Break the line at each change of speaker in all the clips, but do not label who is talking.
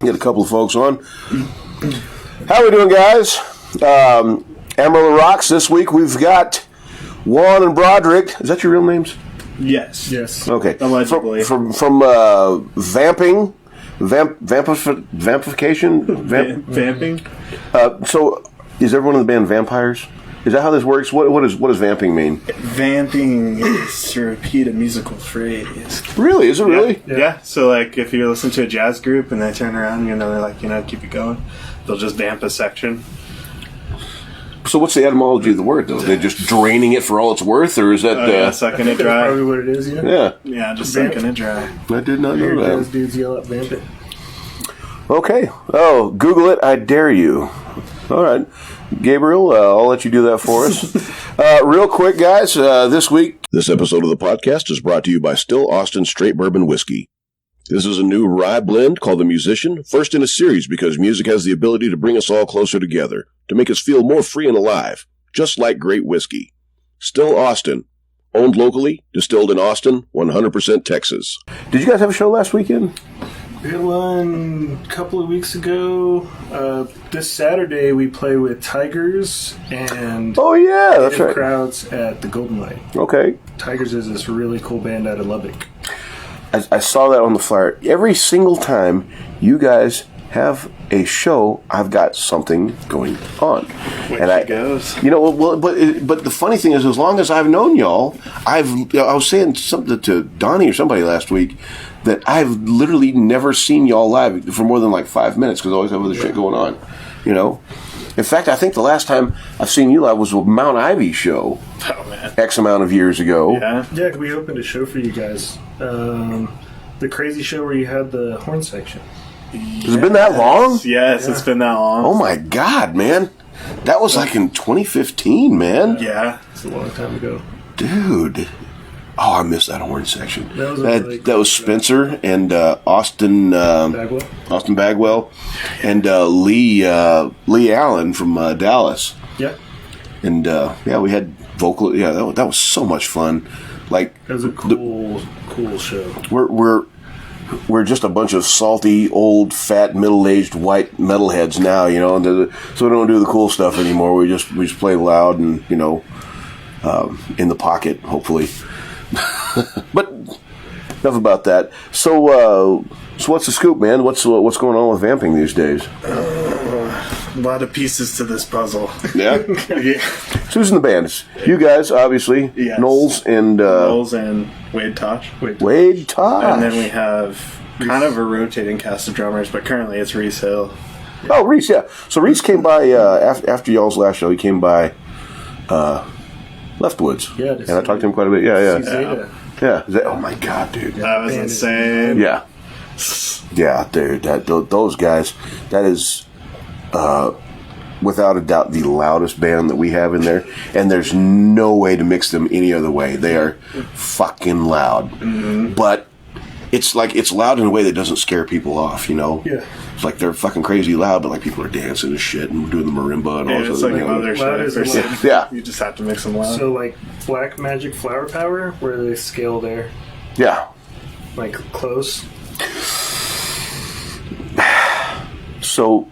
Get a couple of folks on. How are we doing, guys? AmarilloRocks. This week we've got Juan and Broderick. Is that your real names?
Yes.
Okay.
Allegedly.
From Vamping. Vampification?
Vamping?
So, is everyone in the band vampires? Is that how this works? What does vamping mean?
Vamping is to repeat a musical phrase.
Really? Is it really?
Yeah. So, like, if you listen to a jazz group and they turn around, they're like, keep it going, they'll just vamp a section.
So what's the etymology of the word, though? They're just draining it for all it's worth, or is that...
sucking it dry.
That's probably what it is,
Yeah, just sucking it dry.
I did not know that.
Those dudes yell at vamp it.
Okay. Oh, Google it, I dare you. All right. Gabriel, I'll let you do that for us. Real quick, guys, this week... This episode of the podcast is brought to you by Still Austin Straight Bourbon Whiskey. This is a new rye blend called The Musician, first in a series because music has the ability to bring us all closer together, to make us feel more free and alive, just like great whiskey. Still Austin, owned locally, distilled in Austin, 100% Texas. Did you guys have a show last weekend?
We had one a couple of weeks ago. This Saturday we play with Tigers and
That's right.
crowds at the Golden Light.
Okay.
Tigers is this really cool band out of Lubbock.
I saw that on the flyer. Every single time you guys have a show, I've got something going on.
It goes.
But the funny thing is, as long as I've known y'all, I was saying something to Donnie or somebody last week that I've literally never seen y'all live for more than like 5 minutes because I always have other shit going on. In fact, I think the last time I've seen you live was a Mount Ivy show.
Oh, man.
X amount of years ago.
Yeah, we opened a show for you guys. The crazy show where you had the horn section.
Has it been that long?
Yes, it's been that long.
Oh my God, man. That was like in 2015, man.
Yeah.
It's a long time ago.
Dude. Oh, I missed that horn section.
That
was Spencer and Austin Bagwell and Lee Allen from Dallas.
Yeah.
And we had vocal. Yeah, that was so much fun. Like,
it was a cool show.
We're just a bunch of salty, old, fat, middle-aged white metalheads now, so we don't do the cool stuff anymore. We just play loud and in the pocket, hopefully. But enough about that. So what's the scoop, man? What's going on with vamping these days?
A lot of pieces to this puzzle.
Yeah.
Yeah.
So who's in the band? It's you guys, obviously.
Yes.
Knowles and
Wade Tosh.
Wade Tosh.
And then we have kind of a rotating cast of drummers, but currently it's Reese Hill.
Oh, Reese, yeah. So Reese came by after y'all's last show. He came by Leftwoods.
Yeah.
And I talked to him quite a bit. Yeah.
Zeta.
Oh my God, dude.
That was insane.
Yeah. Yeah, dude. Those guys. That is, without a doubt, the loudest band that we have in there. And there's no way to mix them any other way. They are fucking loud. Mm-hmm. But it's loud in a way that doesn't scare people off,
Yeah.
It's like they're fucking crazy loud, but like people are dancing and shit and doing the marimba and all
It's
that.
like other stuff.
Yeah.
You just have to mix them loud.
So like Black Magic Flower Power, where they scale there.
Yeah.
Like close.
So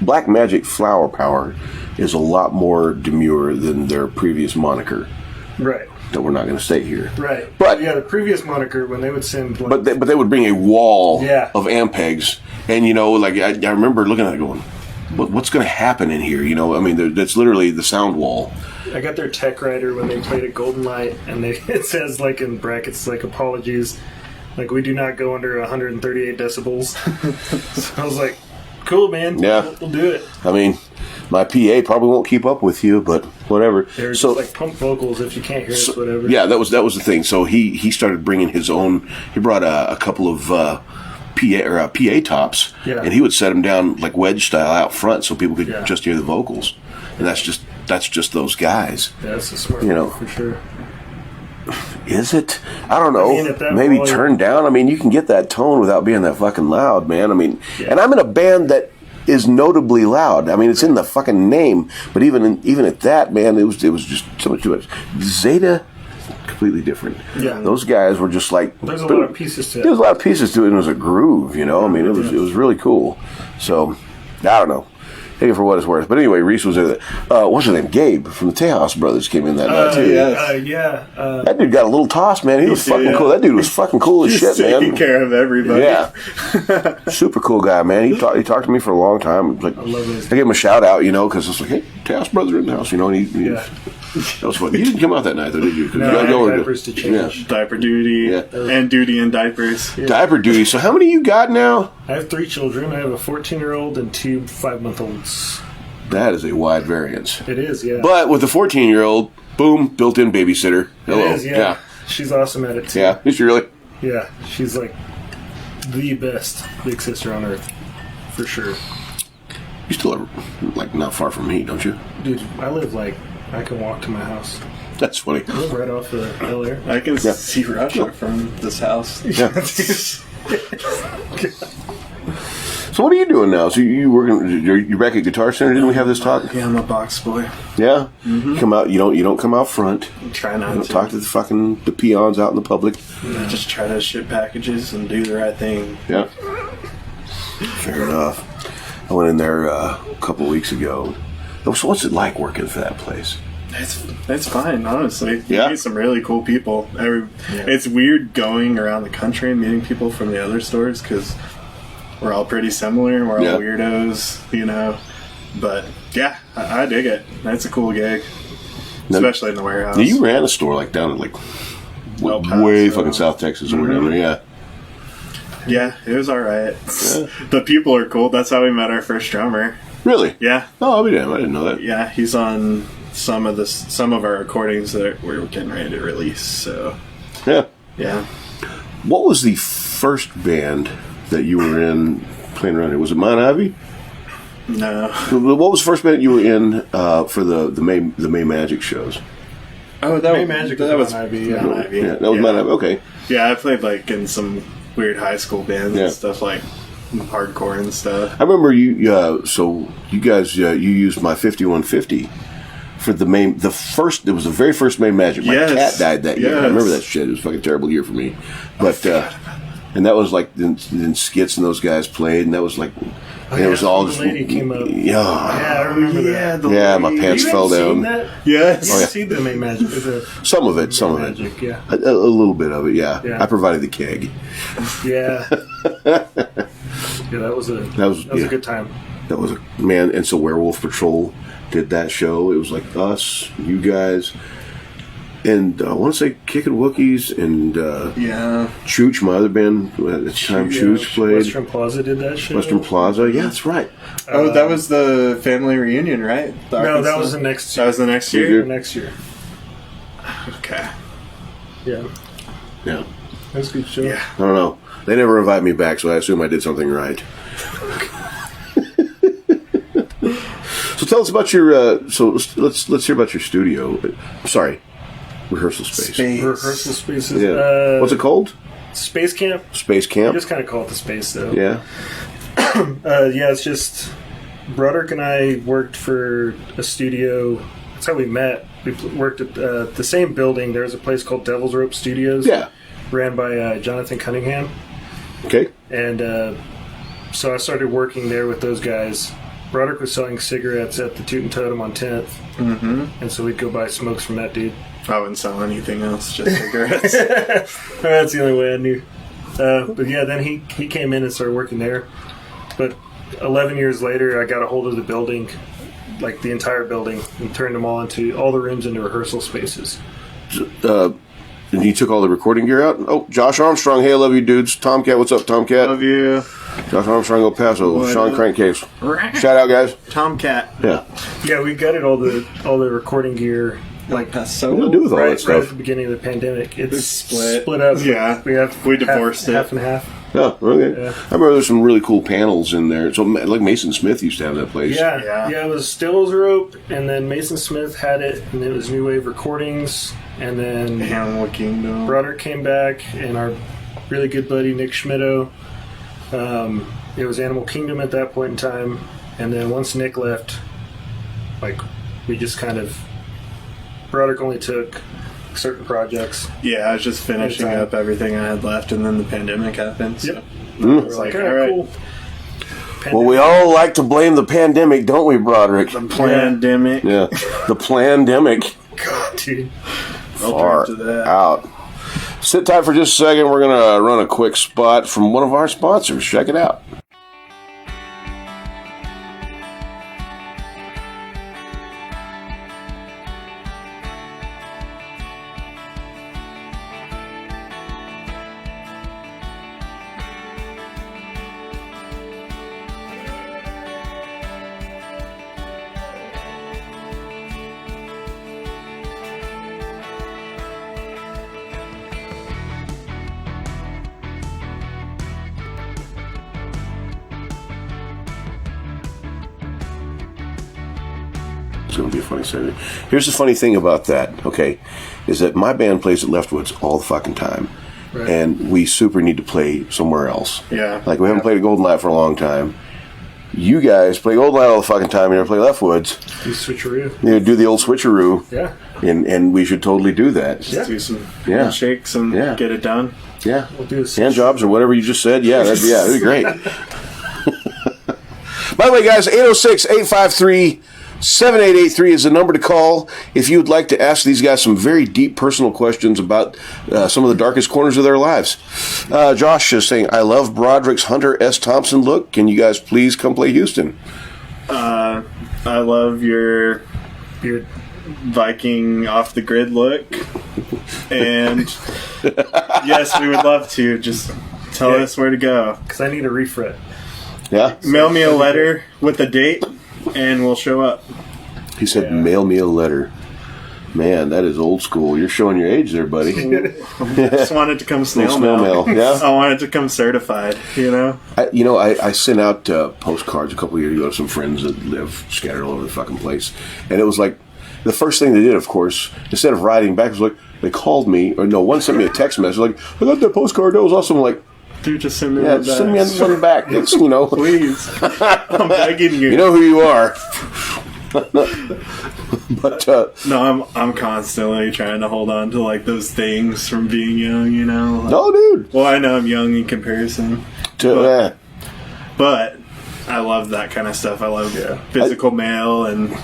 Black Magic Flower Power is a lot more demure than their previous moniker.
Right.
That we're not going to say here.
Right.
But
yeah, the previous moniker, when they would send...
But they would bring a wall
of
Ampegs. And, I remember looking at it going, what's going to happen in here? I mean, that's literally the sound wall.
I got their tech writer when they played at Golden Light, and it says, like, in brackets, like, apologies. Like, we do not go under 138 decibels. So I was like, cool, man.
Yeah.
We'll do it.
I mean, my PA probably won't keep up with you, but whatever.
They're just like pump vocals if you can't hear us, whatever.
Yeah, that was the thing. So he started bringing his own. He brought a couple of PA tops, and he would set them down like wedge style out front, so people could just hear the vocals. And that's just those guys.
Yeah, that's a smart move for sure.
Is it? I don't know. Maybe volume, turn down. I mean, you can get that tone without being that fucking loud, man. I mean, and I'm in a band that is notably loud. I mean, it's in the fucking name. But even at that, man, it was just so much too much. Zeta, completely different.
Yeah.
Those guys were just like
There's a lot of pieces to it.
There's a lot of pieces to it, and it was a groove. You know, I mean, it was really cool. So I don't know. Take it for what it's worth. But anyway, Reese was there. What's his name? Gabe from the Tejas Brothers came in that night too. That dude got a little toss, man. He was fucking cool. That dude was fucking cool as shit, man.
Taking care of everybody.
Yeah, super cool guy, man. He talked to me for a long time. Like, I gave him a shout out, you know, because it's like, hey, Tejas Brothers are in the house, you know. And that was fun. You didn't come out that night, though, did you?
No, I had diapers to change.
Yeah. Diaper duty and duty and diapers.
Yeah. Diaper duty. So how many you got now?
I have 3 children. I have a 14-year-old and 2 5-month-olds.
That is a wide variance.
It is, yeah.
But with the 14-year-old, boom, built-in babysitter. Hello.
It is, yeah. She's awesome at it, too.
Yeah, is she really?
Yeah, she's like the best big sister on earth, for sure.
You still live, like, not far from me, don't you?
Dude, I live like, I can walk to my house.
That's funny.
I live right off the Bel Air.
I can see Russia from this house.
Yeah. So what are you doing now? So you working? You're back at Guitar Center. Didn't we have this talk?
Yeah, I'm a box boy.
Yeah. Mm-hmm. Come out. You don't come out front.
Try not to
talk to the peons out in the public.
Yeah, just try to ship packages and do the right thing.
Yeah. Fair enough. I went in there a couple weeks ago. So what's it like working for that place?
It's fine, honestly. You meet some really cool people. It's weird going around the country and meeting people from the other stores because we're all pretty similar and we're all weirdos, you know. But yeah, I dig it. That's a cool gig, especially in the warehouse.
Yeah, you ran a store like down in like way fucking South Texas, or down there. Yeah.
Yeah, it was all right. Yeah. The people are cool. That's how we met our first drummer.
Really?
Yeah.
Oh, I'll be damned. I didn't know that.
Yeah, he's on some of our recordings that we're getting ready to release. So. Yeah.
What was the first band that you were in playing around here? Was it Mount Ivy?
No.
What was the first band you were in for the May Magic shows?
Oh,
May Magic was Mount Ivy. Yeah,
Mount Ivy. Yeah, that was Mount Ivy. Okay.
Yeah, I played like in some weird high school bands and stuff, like hardcore and stuff.
I remember you. So you guys, you used my 5150 for it was the very first May Magic. My cat died that year. I remember that shit. It was a fucking terrible year for me. But and that was like then Skits and those guys played, and that was like. It was all just.
The lady came up.
Yeah,
I remember that.
Yeah, my pants fell down.
That?
Yes.
You seen the May Magic?
Some of it.
Yeah.
A little bit of it. Yeah. I provided the keg.
Yeah. That was a good time.
That was man. And so Werewolf Patrol did that show. It was like us, you guys. And I want to say Kickin' Wookiees and Chooch, my other band at the time. Chooch played.
Western Plaza did that show.
Western Plaza, yeah, that's right.
That was the family reunion, right?
No, that was the next year.
That was the next year?
Next year.
Okay.
Yeah.
Yeah.
That's a good show.
Yeah.
I don't know. They never invite me back, so I assume I did something right. So tell us about your. So let's hear about your studio. Sorry. Rehearsal space.
Rehearsal spaces.
Yeah. What's it called?
Space Camp.
Space Camp.
We just kind of call it the space, though.
Yeah.
It's just Broderick and I worked for a studio. That's how we met. We worked at the same building. There was a place called Devil's Rope Studios.
Yeah.
Ran by Jonathan Cunningham.
Okay.
And so I started working there with those guys. Broderick was selling cigarettes at the Toot and Totem on 10th. Mm-hmm. And so we'd go buy smokes from that dude.
I wouldn't sell anything else, just cigarettes.
That's the only way I knew. But yeah, then he came in and started working there. But 11 years later, I got a hold of the building, like the entire building, and turned them all the rooms into rehearsal spaces.
And he took all the recording gear out. Oh, Josh Armstrong. Hey, I love you, dudes. Tomcat, what's up, Tomcat?
Love you.
Josh Armstrong, El Paso. Sean Crankcase. Shout out, guys.
Tomcat.
Yeah.
Yeah, we gutted all the recording gear.
Like
so what do you do with all that stuff?
Right at the begetting of the pandemic. It's split up.
Yeah.
We
divorced it.
Half and half.
Oh, okay.
Yeah.
I remember there's some really cool panels in there. So, like Mason Smith used to have that place.
Yeah. It was Devil's Rope, and then Mason Smith had it, and it was New Wave Recordings, and then
Animal Kingdom.
Broderick came back, and our really good buddy Nick Schmitto. It was Animal Kingdom at that point in time, and then once Nick left, like we just kind of. Broderick only took certain projects.
Yeah, I was just finishing up everything I had left, and then the pandemic happened. So
Yep.
I was like, all right.
Cool.
Well, we all like to blame the pandemic, don't we, Broderick?
The pandemic.
Yeah, the pandemic.
God, dude.
Far out. Sit tight for just a second. We're going to run a quick spot from one of our sponsors. Check it out. It's going to be a funny segment. Here's the funny thing about that, okay, is that my band plays at Leftwoods all the fucking time. Right. And we super need to play somewhere else.
Yeah.
Like, we haven't played a Golden Light for a long time. You guys play Golden Light all the fucking time. You never play Leftwoods.
Do switcheroo.
You know, do the old switcheroo.
Yeah.
And we should totally do that.
Just do some handshakes and get it done.
Yeah.
We'll do
hand jobs or whatever you just said. Yeah, that'd be great. By the way, guys, 806-853-7883 is the number to call if you would like to ask these guys some very deep personal questions about some of the darkest corners of their lives. Josh is saying, I love Broderick's Hunter S. Thompson look. Can you guys please come play Houston?
I love your Viking off the grid look. And yes, we would love to. Just tell us where to go.
Because I need a refret.
Yeah.
Mail me a letter with a date, and we'll show up.
He said, mail me a letter. Man, that is old school. You're showing your age there, buddy.
I just wanted to come snail
mail. Yeah.
I wanted to come certified, you know?
I sent out postcards a couple of years ago to some friends that live scattered all over the fucking place. And it was like, the first thing they did, of course, instead of writing back, was like, they called me, or no, one sent me a text message, like, I got that postcard, that was awesome. I'm like,
dude, just send me
one back. Send me one back. It's,
please. I'm begging you.
You know who you are. But
no, I'm constantly trying to hold on to like those things from being young, you know. Like,
no, dude.
Well, I know I'm young in comparison, but I love that kind of stuff. I love physical mail and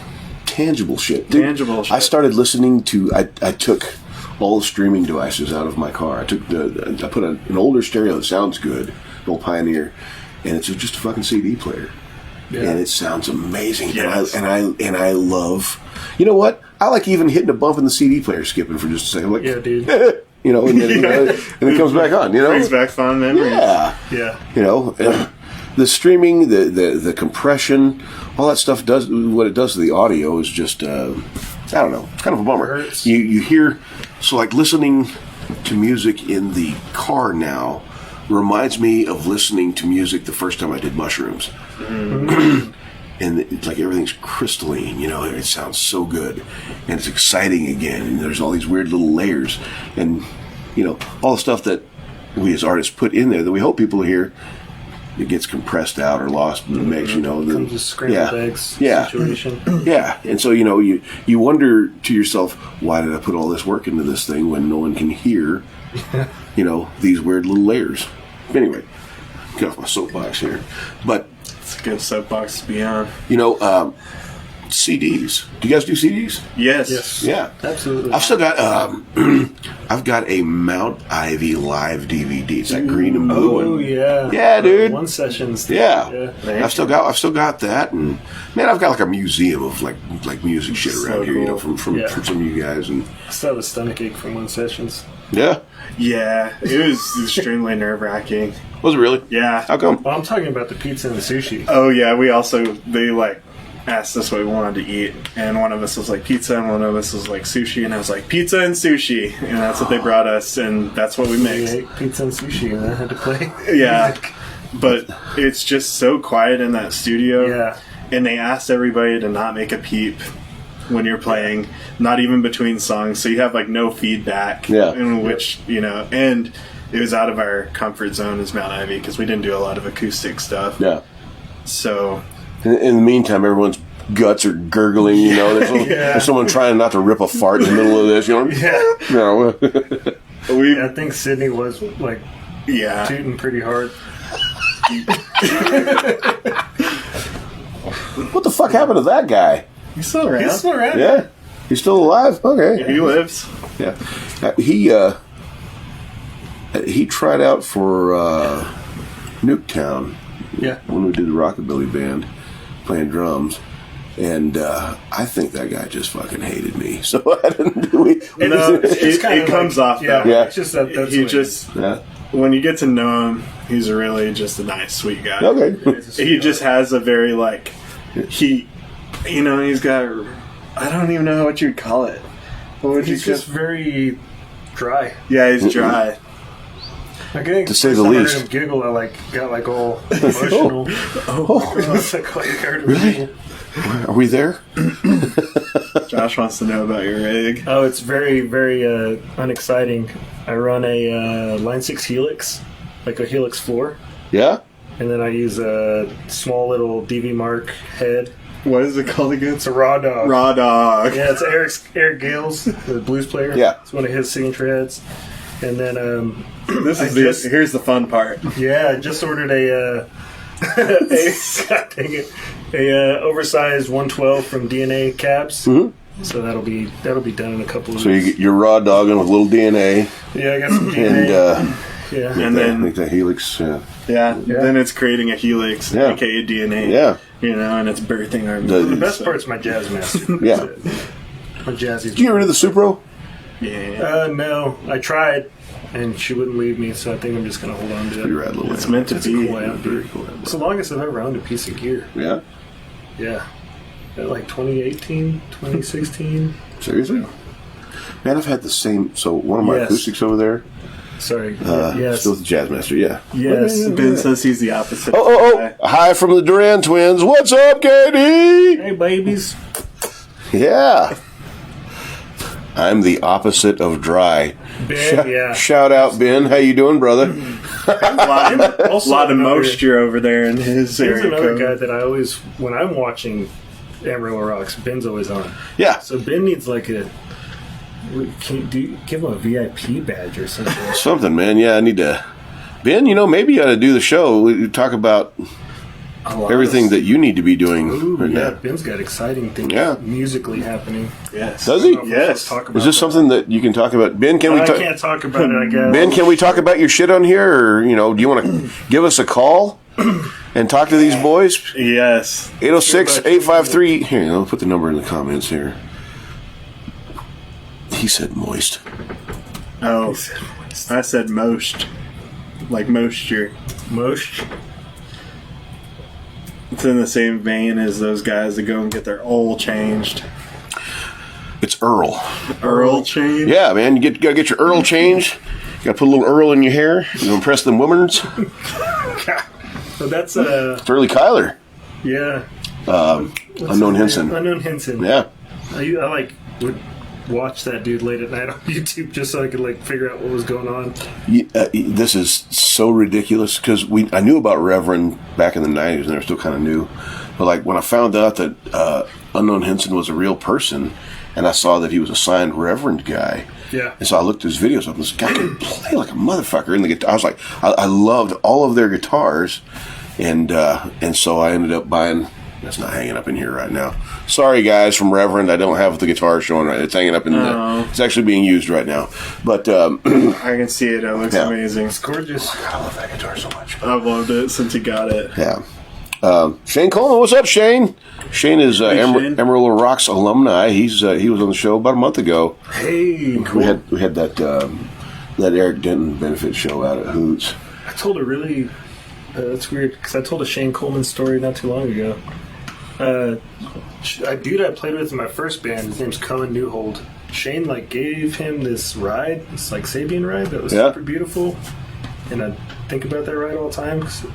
tangible shit. Dude,
tangible shit.
I started listening to. I took all the streaming devices out of my car. I took I put an older stereo that sounds good, an old Pioneer, and it's just a fucking CD player. Yeah. And it sounds amazing. Yes. And I love, you know what? I like even hitting a bump in the CD player, skipping for just a second. I'm like,
yeah, dude.
You know, and then and it comes back on. You know,
brings back fond memories.
Yeah. You know, the streaming, the compression, all that stuff does what it does to the audio is just I don't know. It's kind of a bummer. You hear, so like listening to music in the car now reminds me of listening to music the first time I did mushrooms. Mm-hmm. And it's like everything's crystalline, you know, it sounds so good. And it's exciting again. And there's all these weird little layers. And, you know, all the stuff that we as artists put in there that we hope people hear, it gets compressed out or lost in the mix, you know.
Becomes a scrambled eggs situation.
Yeah. And so, you know, you wonder to yourself, why did I put all this work into this thing when no one can hear, you know, these weird little layers? Anyway, get off my soapbox here. But
it's a good soapbox to be on.
You know, CDs. Do you guys do CDs?
Yes.
Yeah.
Absolutely.
I've still got I've got a Mount Ivy live DVD. It's that green and blue.
Oh yeah.
Yeah, dude.
One sessions.
Yeah. I've still got that, and man, I've got like a museum of like music shit around here, cool. You know, from some of you guys, and
I still have a stomach ache from one sessions.
Yeah.
Yeah, it was extremely nerve-wracking.
Was it really?
Yeah.
How come?
Well, I'm talking about the pizza and the sushi.
Oh, yeah, they like asked us what we wanted to eat, and one of us was like pizza, and one of us was like sushi, and I was like pizza and sushi, and that's what they brought us, and that's what we mixed.
We ate pizza and sushi, and I had to play
music. But it's just so quiet in that studio.
Yeah.
And they asked everybody to not make a peep when you're playing, not even between songs, so you have like no feedback.
Yeah.
In which, you know, and it was out of our comfort zone as Mount Ivy because we didn't do a lot of acoustic stuff.
Yeah.
So
in the meantime, everyone's guts are gurgling. You know, there's someone trying not to rip a fart in the middle of this. You know,
I think Sydney was like tooting pretty hard.
What the fuck happened to that guy?
He's still around.
Yeah, he's still alive. Okay,
he lives.
Yeah, he tried out for Nuketown.
Yeah,
when we did the Rockabilly Band, playing drums. And I think that guy just fucking hated me. So I didn't do it.
It comes off that.
Yeah.
It's just that that's
he just when you get to know him, he's really just a nice, sweet guy.
Okay.
He just has a very he's got, I don't even know what you'd call it.
He's just very dry.
Yeah, he's dry.
To say the least.
I heard him giggle. I got all emotional. I was like, I heard him giggle.
Are we there?
Josh wants to know about your rig.
Oh, it's very, very unexciting. I run a Line 6 Helix, like a Helix floor.
Yeah?
And then I use a small little DV Mark head.
What is it called again?
It's a Raw Dog.
Raw Dog.
Yeah, it's Eric Gales, the blues player.
Yeah.
It's one of his signature heads. And then
here's the fun part.
Yeah, I just ordered a oversized 112 from DNA Cabs. Mm-hmm. So that'll be done in a couple of weeks.
So you're raw dogging with a little DNA.
Yeah, I got some DNA.
And then make that Helix.
Yeah. Then it's creating a Helix, aka DNA.
Yeah.
And it's birthing our.
The best part's my Jazz Master.
Yeah.
My Jazzy.
Did you get rid of the Supro?
Yeah.
No, I tried. And she wouldn't leave me, so I think I'm just going to hold on to it.
It's meant to be.
Cool amp. Very cool amp. It's the longest I've ever owned a piece of gear.
Yeah?
Yeah. Like 2018, 2016.
Seriously? Man, I've had the same... So, one of my acoustics over there...
Sorry. Yes.
Still with the Jazzmaster, yeah.
Yes.
Ben says he's the opposite.
Hi from the Duran twins. What's up, Katie?
Hey, babies.
Yeah. I'm the opposite of dry.
Ben,
Shout out, Ben. How you doing, brother?
A lot of moisture over there in his area.
He's another guy that I always, when I'm watching AmarilloRocks, Ben's always on.
Yeah.
So Ben needs give him a VIP badge or something.
Something, man. Yeah, I need to. Ben, maybe you ought to do the show. We talk about everything that you need to be doing right now.
Ben's got exciting things musically happening.
Yes.
Does he?
Yes.
Is this something that you can talk about? Ben,
I can't talk about it, I guess.
Ben, can we talk about your shit on here? Or, do you want to give us a call and talk to these boys?
Yes.
806-853. Here, I'll put the number in the comments here. He said moist.
Oh, I said most. Like moisture.
Most?
It's in the same vein as those guys that go and get their oil changed.
It's Earl.
Earl change?
Yeah, man. You gotta get your Earl changed. You gotta put a little Earl in your hair. You impress them women's.
So that's
it's Early Kyler.
Yeah.
Unknown Henson.
Unknown Henson.
Yeah.
I would watch that dude late at night on YouTube just so I could figure out what was going on.
This is so ridiculous because I knew about Reverend back in the 90s and they were still kind of new. But when I found out that Unknown Henson was a real person and I saw that he was a signed Reverend guy.
Yeah.
And so I looked at his videos up and this guy can play like a motherfucker in the guitar. I was like, I loved all of their guitars. And so I ended up buying. That's not hanging up in here right now. Sorry, guys, from Reverend. I don't have the guitar showing right. It's hanging up in it's actually being used right now. But
I can see it. It looks amazing.
It's gorgeous.
God, I love that guitar so much.
I've loved it since he got it.
Yeah. Shane Coleman, what's up, Shane? Shane is AmarilloRocks alumni. He was on the show about a month ago.
Hey, cool.
We had that Eric Denton benefit show out at Hoots.
I told a really that's weird because I told a Shane Coleman story not too long ago. A dude I played with in my first band, his name's Cullen Newhold. Shane gave him this ride, this Sabian ride that was super beautiful, and I think about that ride all the time because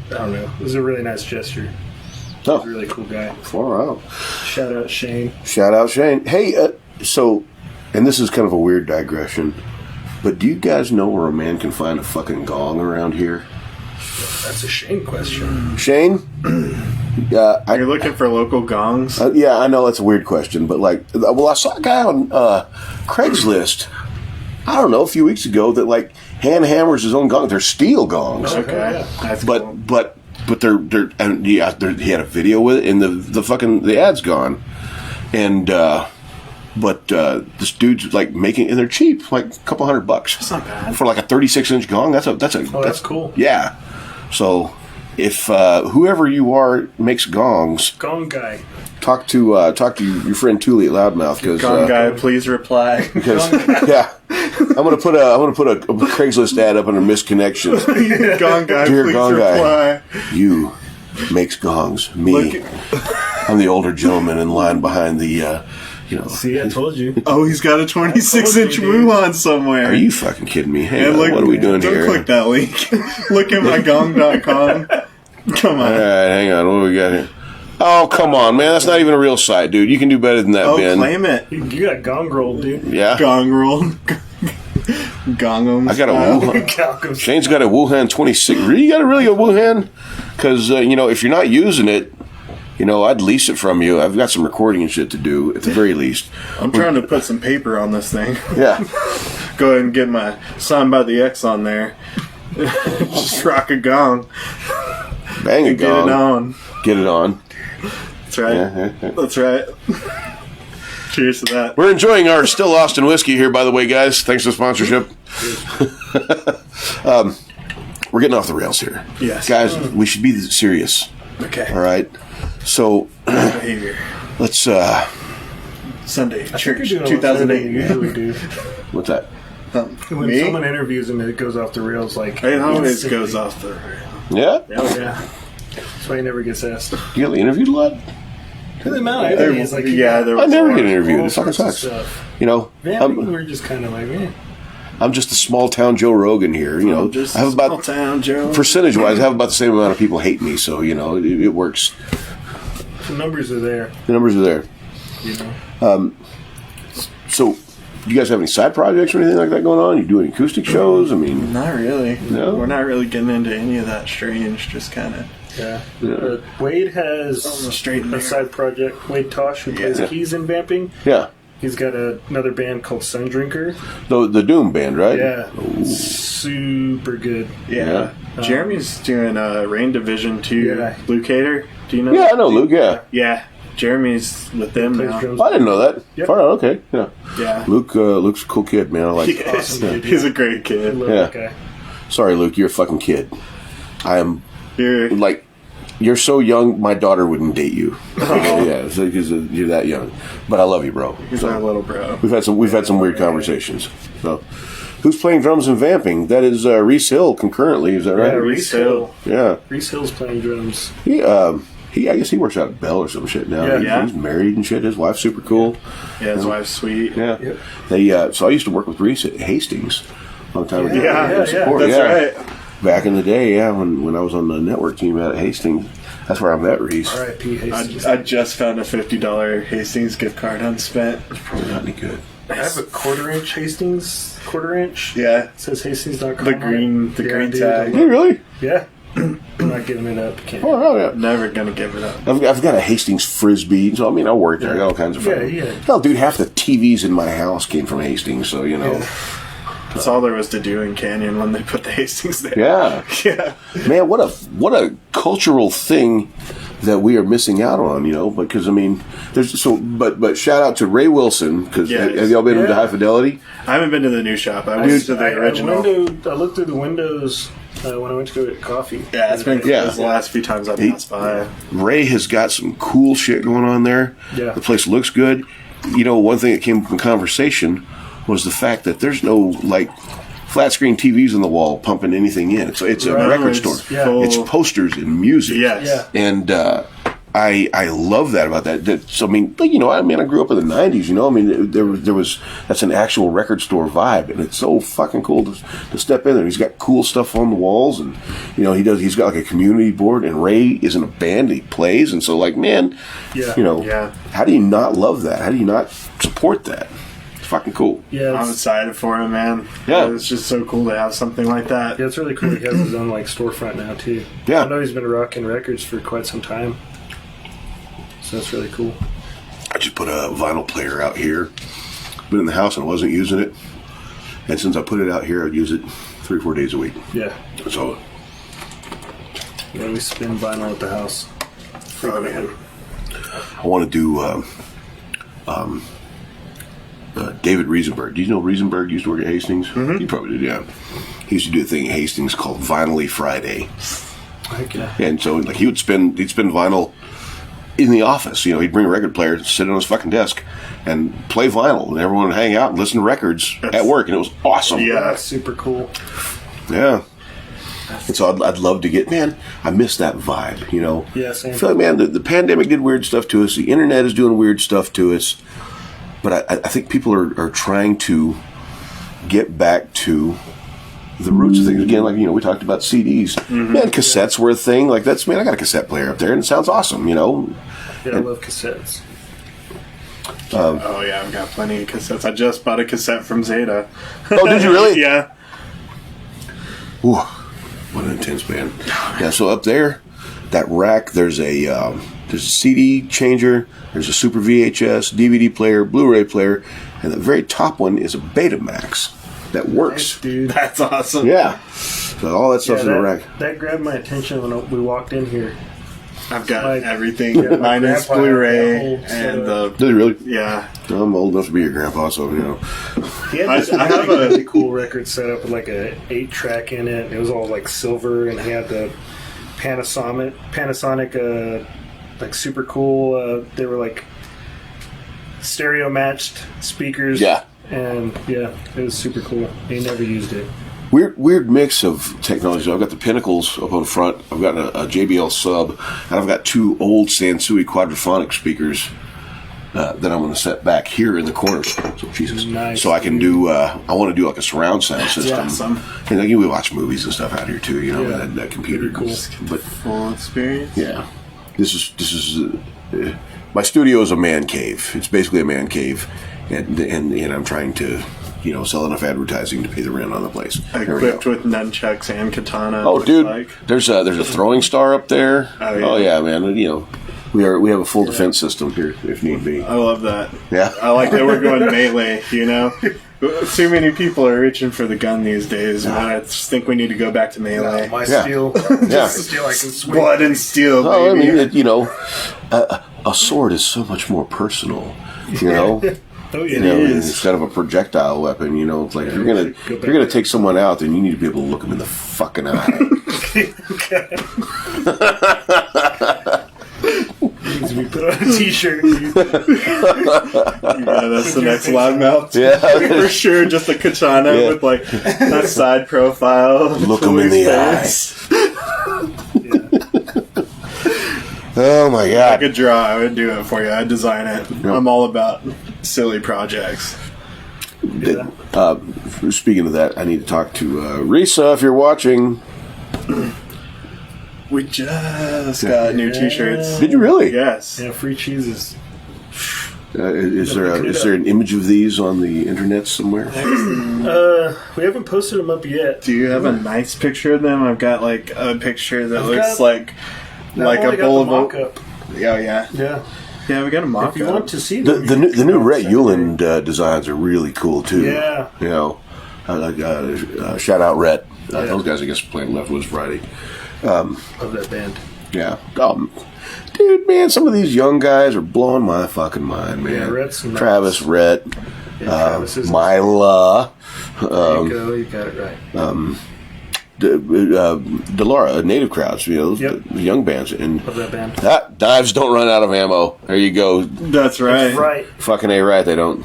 I don't know, it was a really nice gesture. He's a really cool guy.
Far out.
Shout out Shane.
Hey, and this is kind of a weird digression, but do you guys know where a man can find a fucking gong around here?
That's a Shane question.
Shane,
You're looking for local gongs?
Yeah, I know that's a weird question, but like, well, I saw a guy on Craigslist, I don't know, a few weeks ago that like hand hammers his own gongs. They're steel gongs.
Okay, that's cool.
But they're and he had a video with it, and the ad's gone, and this dude's like making, and they're cheap, like a couple $100.
That's not bad
for like a 36-inch gong. That's
cool.
Yeah, so. If whoever you are makes gongs,
gong guy,
talk to your friend Thule at Loudmouth, because
gong guy, please reply.
Because I'm gonna put a Craigslist ad up under misconnections.
Gong guy,
dear
please
gong
reply.
Guy, you makes gongs. Me, I'm the older gentleman in line behind the.
See, I told you.
Oh, he's got a 26-inch Wuhan somewhere.
Are you fucking kidding me? Hey,
what
are we doing
don't
here?
Don't click that link. Look at my gong.com. Come on.
All right, hang on. What do we got here? Oh, come on, man. That's not even a real site, dude. You can do better than that, Ben.
Claim it.
You got gong rolled, dude.
Yeah.
Gong roll. Gong-em.
I got a Wuhan. Shane's got a Wuhan 26. You got a really good Wuhan? Because, if you're not using it, I'd lease it from you. I've got some recording and shit to do, at the very least.
I'm trying to put some paper on this thing.
Yeah.
Go ahead and get my Signed by the X on there. Just rock a gong.
Bang a gong.
Get
it on.
That's right.
Yeah.
That's right. Cheers to that.
We're enjoying our Still Austin whiskey here, by the way, guys. Thanks for the sponsorship. We're getting off the rails here.
Yes.
Guys, we should be serious.
Okay.
All right. So,
behavior.
Let's,
Sunday, church,
you
2008.
Usually do.
What's that?
When someone interviews him, it goes off the rails like...
It always goes off the rails.
Yeah?
Oh, yeah. That's why he never gets asked.
You get interviewed a lot?
The amount of interviews, like...
I never get interviewed. It fucking sucks.
We're just kind of like, man...
I'm just a small town Joe Rogan here,
Just
I have about
small town Joe.
Percentage-wise, I have about the same amount of people hate me, so it works.
The numbers are there.
So, do you guys have any side projects or anything like that going on? You do any acoustic shows? I mean,
not really.
No,
we're not really getting into any of that strange. Just kind of.
Yeah. Wade has a side project. Wade Tosh, who plays keys in Vamping.
Yeah.
He's got another band called Sundrinker.
The Doom band, right?
Yeah. Ooh. Super good.
Yeah. Jeremy's doing Rain Division 2 Luke Hader. Do you know?
Yeah, I know Luke, yeah.
Yeah. Jeremy's with them now.
I didn't know that.
Yep.
Far out, okay.
Yeah.
Luke's a cool kid, man. I like him.
Awesome
He's a great kid.
I love that guy.
Sorry, Luke, you're a fucking kid. I am you're so young, my daughter wouldn't date you. Yeah, because you're that young. But I love you, bro.
He's our little bro.
We've had some weird conversations. So, who's playing drums and Vamping? That is Reese Hill concurrently. Is that right?
Yeah, Reese Hill.
Yeah,
Reese Hill's playing drums.
I guess he works out at Bell or some shit now.
Yeah.
He's married and shit. His wife's super cool.
Yeah, his wife's sweet.
Yeah.
Yep.
So I used to work with Reese at Hastings a long time ago.
That's right.
Back in the day, when I was on the network team out at Hastings, that's where I met Reese.
R.I.P. Hastings.
I just found a $50 Hastings gift card unspent.
It's probably not any good.
I have a quarter-inch Hastings. Quarter-inch?
Yeah.
It says Hastings.com.
The green tag.
Hey, really?
Yeah. I'm not giving it up. Can't.
Oh, yeah.
Never gonna give it up.
I've got a Hastings Frisbee, so I worked there. I got all kinds of fun.
Yeah.
Hell, dude, half the TVs in my house came from Hastings, so
That's all there was to do in Canyon when they put the Hastings there.
Yeah.
Yeah.
Man, what a cultural thing that we are missing out on, because but shout out to Ray Wilson, because have y'all been into High Fidelity?
I haven't been to the new shop. I went to the original.
I looked through the windows when I went to go get coffee.
Yeah, it's been the last few times I've passed by.
Ray has got some cool shit going on there.
Yeah.
The place looks good. One thing that came from conversation was the fact that there's no flat screen TVs on the wall pumping anything in. It's a record store. It's posters and music.
Yes.
Yeah.
And I love that about that. So I grew up in the '90s. That's an actual record store vibe, and it's so fucking cool to step in there. He's got cool stuff on the walls, and he's got a community board. And Ray is in a band, he plays, and so how do you not love that? How do you not support that? Fucking cool.
Yeah,
I'm excited for him, man.
Yeah,
it's just so cool to have something like that.
Yeah, it's really cool. He has his own storefront now too.
Yeah,
I know he's been rocking records for quite some time. So that's really cool.
I just put a vinyl player out here. Been in the house and I wasn't using it. And since I put it out here, I'd use it 3 or 4 days a week.
Yeah.
So.
Yeah, we spin vinyl at the house.
Oh, man.
I want to do David Riesenberg. Do you know Riesenberg used to work at Hastings? Mm-hmm. You probably did, yeah. He used to do a thing at Hastings called Vinyl-y Friday.
Okay.
And so like he'd spin vinyl in the office. He'd bring a record player, sit on his fucking desk, and play vinyl, and everyone would hang out and listen to records at work, and it was awesome.
Yeah, that's super cool.
Yeah. And so I'd love to get, man, I miss that vibe,
Yeah, same.
I feel like, man, the pandemic did weird stuff to us. The internet is doing weird stuff to us. But I think people are trying to get back to the roots of things. Again, like, we talked about CDs. Mm-hmm. Man, cassettes were a thing. Like, I got a cassette player up there, and it sounds awesome,
Yeah, I love cassettes.
Oh, yeah, I've got plenty of cassettes. I just bought a cassette from Zeta.
Oh, did you really?
Yeah.
Ooh, what an intense band. Yeah, so up there, that rack, there's a CD changer, there's a Super VHS, DVD player, Blu-ray player, and the very top one is a Betamax that works.
Nice, dude.
That's awesome.
Yeah. So all that stuff's in the rack.
That grabbed my attention when we walked in here.
I've got
Like,
everything. Minus Blu-ray and the...
Did you really?
Yeah.
I'm old enough to be your grandpa, so,
He had this
I have a-
really cool record set up with like a 8-track in it. It was all like silver, and he had the Panasonic like super cool. They were like stereo matched speakers.
Yeah.
And yeah, it was super cool. He never used it.
Weird mix of technology. I've got the Pinnacles up on front. I've got a JBL sub, and I've got 2 old Sansui quadraphonic speakers that I'm going to set back here in the corners. So Jesus,
Nice.
So I can do. I want to do like a surround sound system.
awesome.
And like, we watch movies and stuff out here too.
Yeah.
That computer.
Pretty cool.
But
Full experience.
yeah, this is my studio is a man cave. It's basically a man cave, and I'm trying to. Sell enough advertising to pay the rent on the place.
Equipped with nunchucks and katana.
Oh, dude,
like.
there's a throwing star up there.
Oh, yeah.
Man. We have a full defense system here if need be.
I love that.
Yeah.
I like that we're going melee, Too many people are reaching for the gun these days. I just think we need to go back to melee.
My
Yeah.
steel.
Yeah.
Steel I can swing.
Blood and steel,
Oh, I
baby.
mean, a sword is so much more personal.
Oh, yeah.
It is.
Instead of a projectile weapon, it's like if you're gonna take someone out, then you need to be able to look them in the fucking eye.
Needs to be put on a t-shirt.
Yeah, that's the next loudmouth.
Yeah.
For sure, just a katana with like a side profile.
Look them in the eyes. Oh my
I
God!
could draw. I would do it for you. I'd design it.
Yep.
I'm all about silly projects.
Speaking of that, I need to talk to Risa if you're watching.
We just got new T-shirts.
Did you really?
Yes.
Yeah, free cheeses.
Is there an image of these on the internet somewhere?
We haven't posted them up yet.
Do you have a nice picture of them? I've got like a picture that looks like
I've
a
only
bowl of
got the
oat.
mock-up.
Yeah, yeah.
Yeah.
Yeah, we got a mock-up.
If you want to see
The
them,
new Rhett Euland designs are really cool too.
Yeah.
Shout out Rhett. Those guys, I guess, playing Leftwoods Friday.
of that band.
Yeah. Dude, man, some of these young guys are blowing my fucking mind, man.
Yeah, Rhett's nuts.
Travis, Rhett,
Travis is
Myla,
there you go. You got it right.
Delara, Native Crowds,
Yep.
the young bands. And
Of that band.
knives don't run out of ammo. There you go.
That's right.
Right.
Fucking A right, they don't.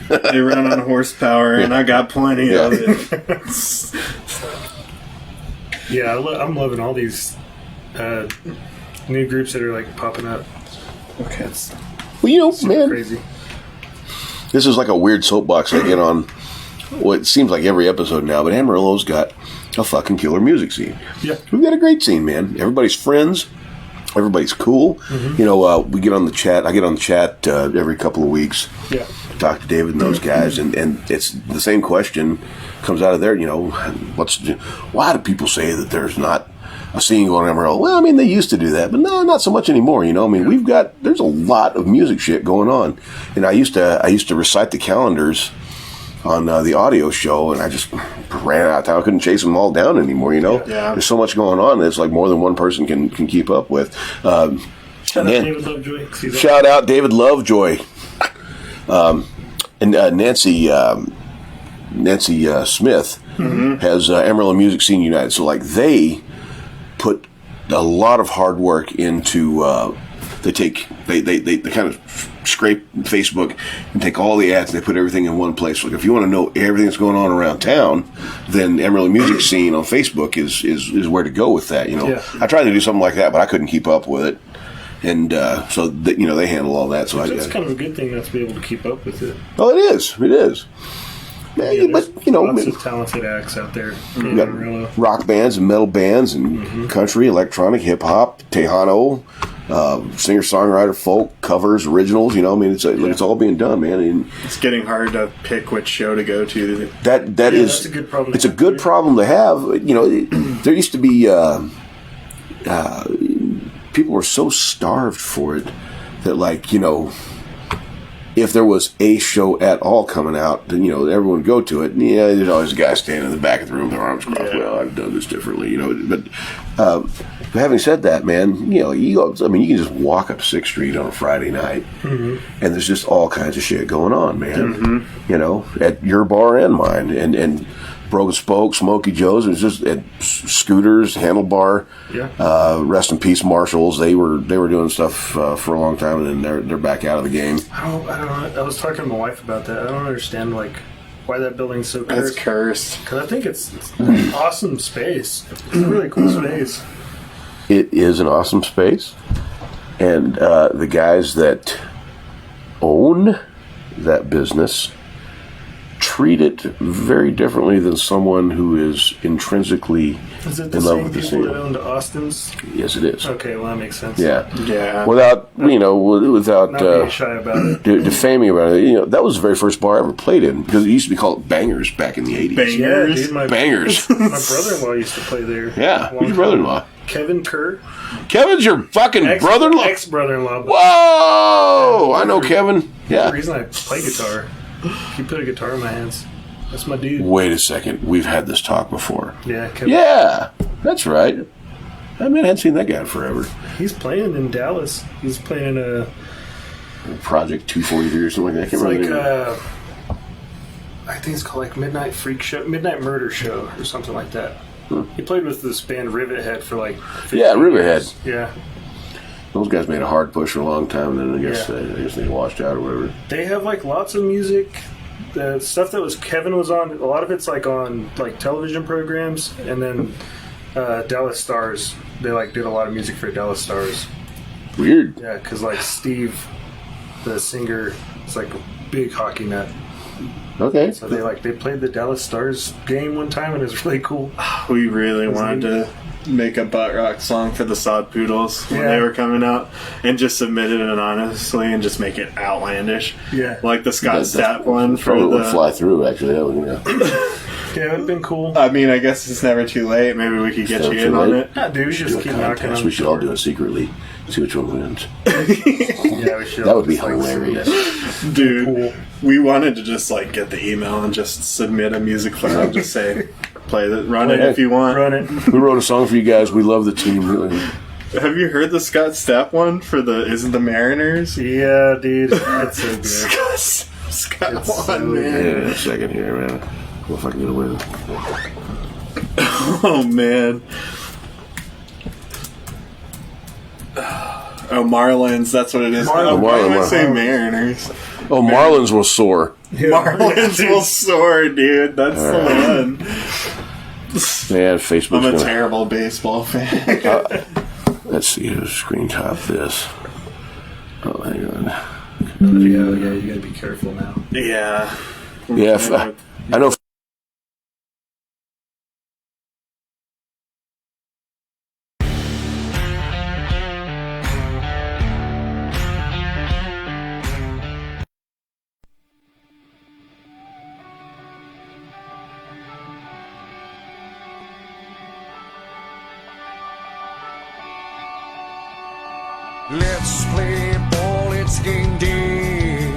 They run on horsepower, and I got plenty of it.
Yeah, I'm loving all these new groups that are like popping up.
Okay.
Well, man,
Crazy.
this is like a weird soapbox I get on. Well, it seems like every episode now, but Amarillo's got a fucking killer music scene.
Yeah.
We've got a great scene, man. Everybody's friends. Everybody's cool.
Mm-hmm.
We get on the chat. I get on the chat every couple of weeks.
Yeah.
Talk to David and those guys, and it's the same question comes out of there. Why do people say that there's not a scene going on Amarillo. Well, I mean, they used to do that, but no, not so much anymore. I mean, there's a lot of music shit going on, and I used to recite the calendars on the audio show, and I just ran out of time. I couldn't chase them all down anymore.
Yeah.
There's so much going on. It's like more than one person can keep up with.
Shout out David Lovejoy.
Shout out David Lovejoy. And Nancy Smith has Amarillo Music Scene United. So like they put a lot of hard work into. They kind of scrape Facebook and take all the ads. And they put everything in one place. Like if you want to know everything that's going on around town, then Amarillo Music Scene on Facebook is where to go with that. I tried to do something like that, but I couldn't keep up with it. And so they handle all that. So
that's kind of a good thing, not to be able to keep up with it.
Oh, it is. It is.
Yeah, but lots of talented acts out there.
You got rock bands and metal bands and country, electronic, hip hop, Tejano, singer songwriter, folk covers, originals. It's all being done, man. And
it's getting hard to pick which show to go to.
That's
a good problem.
It's a good problem to have. There used to be. People were so starved for it that, if there was a show at all coming out, then, everyone would go to it. And, there's always a guy standing in the back of the room, their arms crossed. Yeah. Well, I've done this differently, But having said that, man, you can just walk up 6th Street on a Friday night, and there's just all kinds of shit going on, man. At your bar and mine. And Broken Spoke, Smokey Joe's. It was just at Scooters, Handlebar.
Yeah.
Rest in peace, Marshalls. They were doing stuff for a long time, and then they're back out of the game.
I don't know. I was talking to my wife about that. I don't understand why that building's so cursed.
It's cursed
because I think it's an awesome space. It's a really cool space.
It is an awesome space, and the guys that own that business treat it very differently than someone who is intrinsically in love with the scene.
Is it the same people that owned Austin's?
Yes, it is.
Okay, well that makes sense.
Yeah.
Without
not being shy about it,
defaming about it. That was the very first bar I ever played in because it used to be called Bangers back in the 80s.
Bangers.
Yeah, dude,
Bangers.
My brother-in-law used to play there.
Yeah, who's your brother-in-law?
Kevin Kerr.
Kevin's your fucking brother-in-law.
Ex-brother-in-law.
Whoa! I know Kevin. Yeah.
The reason I play guitar. He put a guitar in my hands. That's my dude.
Wait a second. We've had this talk before.
Yeah. Kevin.
Yeah. That's right. I hadn't seen that guy in forever.
He's playing in Dallas. He's playing in a
Project 243 or something like that. I can't remember.
I think it's called Midnight Murder Show or something like that. He played with this band Rivethead for 15
Rivethead.
years. Yeah.
Those guys made a hard push for a long time, and then I guess they washed out or whatever.
They have lots of music. The stuff that Kevin was on, a lot of it's on television programs, and then Dallas Stars. They did a lot of music for Dallas Stars.
Weird.
Yeah, because Steve, the singer, is a big hockey nut.
Okay.
So they played the Dallas Stars game one time, and it was really cool.
We really wanted to make a butt rock song for the Sod Poodles when they were coming out and just submit it anonymously and just make it outlandish.
Yeah.
Like the Scott Stapp one for
probably would fly through, actually. That would,
Yeah, it would have been cool.
I mean, I guess it's never too late. Maybe we could get you in on it.
Yeah, dude, we should just keep knocking on.
We should all do it secretly. See which one wins.
Yeah, we should.
That would be hilarious.
Dude,
cool.
We wanted to just get the email and just submit a music file and just say, run it if you want.
Run it.
We wrote a song for you guys. We love the team.
Have you heard the Scott Stapp one for Isn't the Mariners?
Yeah, dude. That's so good.
Scott
It's
one,
so
man.
Yeah, a second here, man. What if I can get away with it?
Oh, man. Oh, Marlins, that's what it is.
Marlins.
Why am I
Marlins.
saying Mariners?
Oh, Marlins will soar.
Yeah,
Marlins will soar, dude. That's the one.
Yeah, Facebook's
I'm a terrible baseball fan.
Let's see who's screen top this. Oh, hang on.
Yeah, you gotta be careful now.
Yeah.
Yeah, I know.
Let's play ball, it's game day.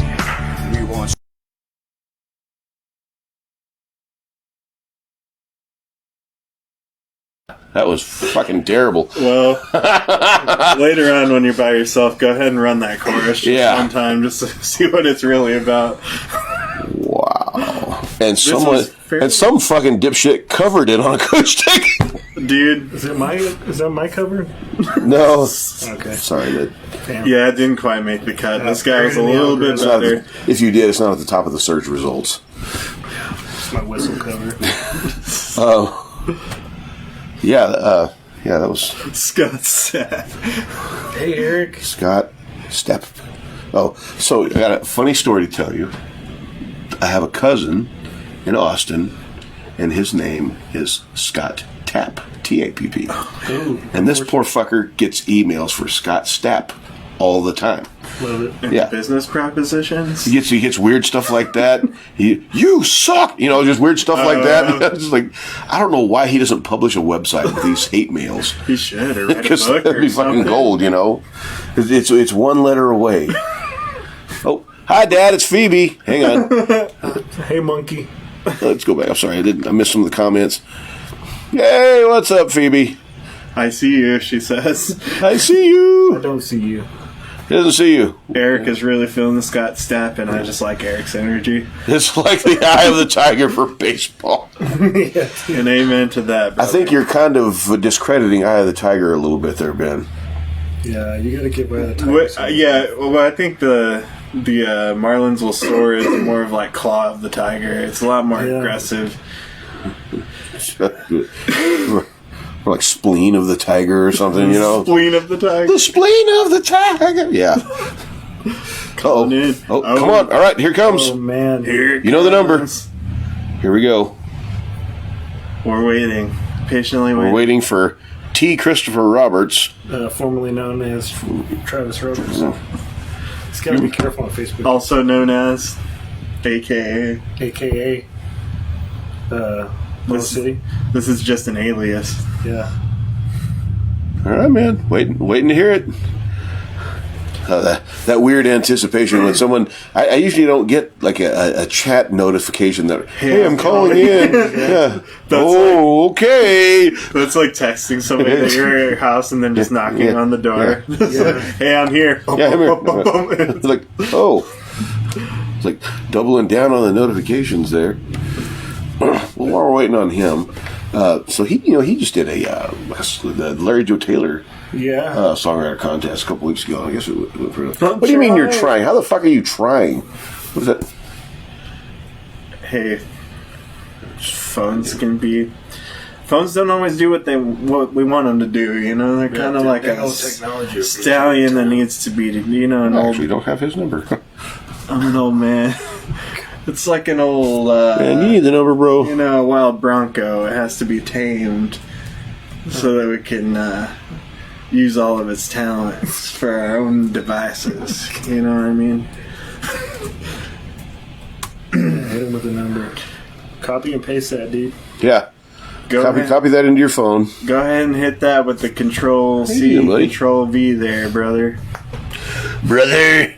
We want
That was fucking terrible.
Well, later on when you're by yourself, go ahead and run that chorus just one time just to see what it's really about.
Wow. And some fucking dipshit covered it on acoustic.
Dude.
Is that my cover?
No.
Okay.
Sorry.
Yeah, it didn't quite make the cut. This guy was a little bit better.
If you did, it's not at the top of the search results.
It's my whistle cover.
Oh. Yeah, that was...
Scott Stapp.
Hey, Eric.
Scott Stapp. Oh, so I got a funny story to tell you. I have a cousin in Austin, and his name is Scott Tapp, T-A-P-P. And this poor fucker gets emails for Scott Stapp all the time.
Love it.
Yeah.
Business propositions.
He gets weird stuff like that. You suck. Just weird stuff like that. It's like, I don't know why he doesn't publish a website with these hate mails.
He should, or write a book
that'd be
or
fucking
something.
gold, It's one letter away. Oh, hi, Dad. It's Phoebe. Hang on.
Hey, monkey.
Let's go back. I'm sorry. I missed some of the comments. Hey, what's up, Phoebe?
I see you, she says.
I see
I
you.
don't see you.
He doesn't see you.
Eric is really feeling the Scott Stapp, and I just like Eric's energy.
It's like the eye of the tiger for baseball.
And amen to that, brother.
I think you're kind of discrediting Eye of the Tiger a little bit there, Ben.
Yeah, you gotta get by the time.
Well, I think the Marlins will soar is more of like Claw of the Tiger. It's a lot more aggressive.
Or like Spleen of the Tiger or something,
Spleen of the Tiger.
The spleen of the tiger. Yeah. Come on. All right, here comes.
Oh, man.
Here
You know the number. Here we go.
We're waiting. Patiently waiting.
We're waiting for T. Christopher Roberts.
Formerly known as Travis Roberts. He's gotta be careful on Facebook.
Also known as AKA.
AKA Blue City.
This is just an alias.
Yeah.
All right, man. Waiting to hear it. That weird anticipation when someone... I usually don't get like a chat notification that, hey, I'm calling in. Yeah. Okay.
That's like texting somebody at your house and then just knocking on the door.
Yeah.
Hey, I'm here.
Yeah, I'm here. It's like, it's like doubling down on the notifications there. Well, while we're waiting on him, so he just did the Larry Joe Taylor songwriter contest a couple weeks ago. I guess it went pretty. What do you mean you're trying? How the fuck are you trying? What is that?
Hey, phones don't always do what we want them to do. They're kind of like a stallion that needs to be.
I actually don't have his number.
I'm an old man. It's like an old...
man, you need the number, bro.
A wild bronco. It has to be tamed so that we can use all of its talents for our own devices. You know what I mean?
Hit him with the number. Copy and paste that, dude.
Yeah. Copy that into your phone.
Go ahead and hit that with the Control-C, Control-V there, brother.
Brother!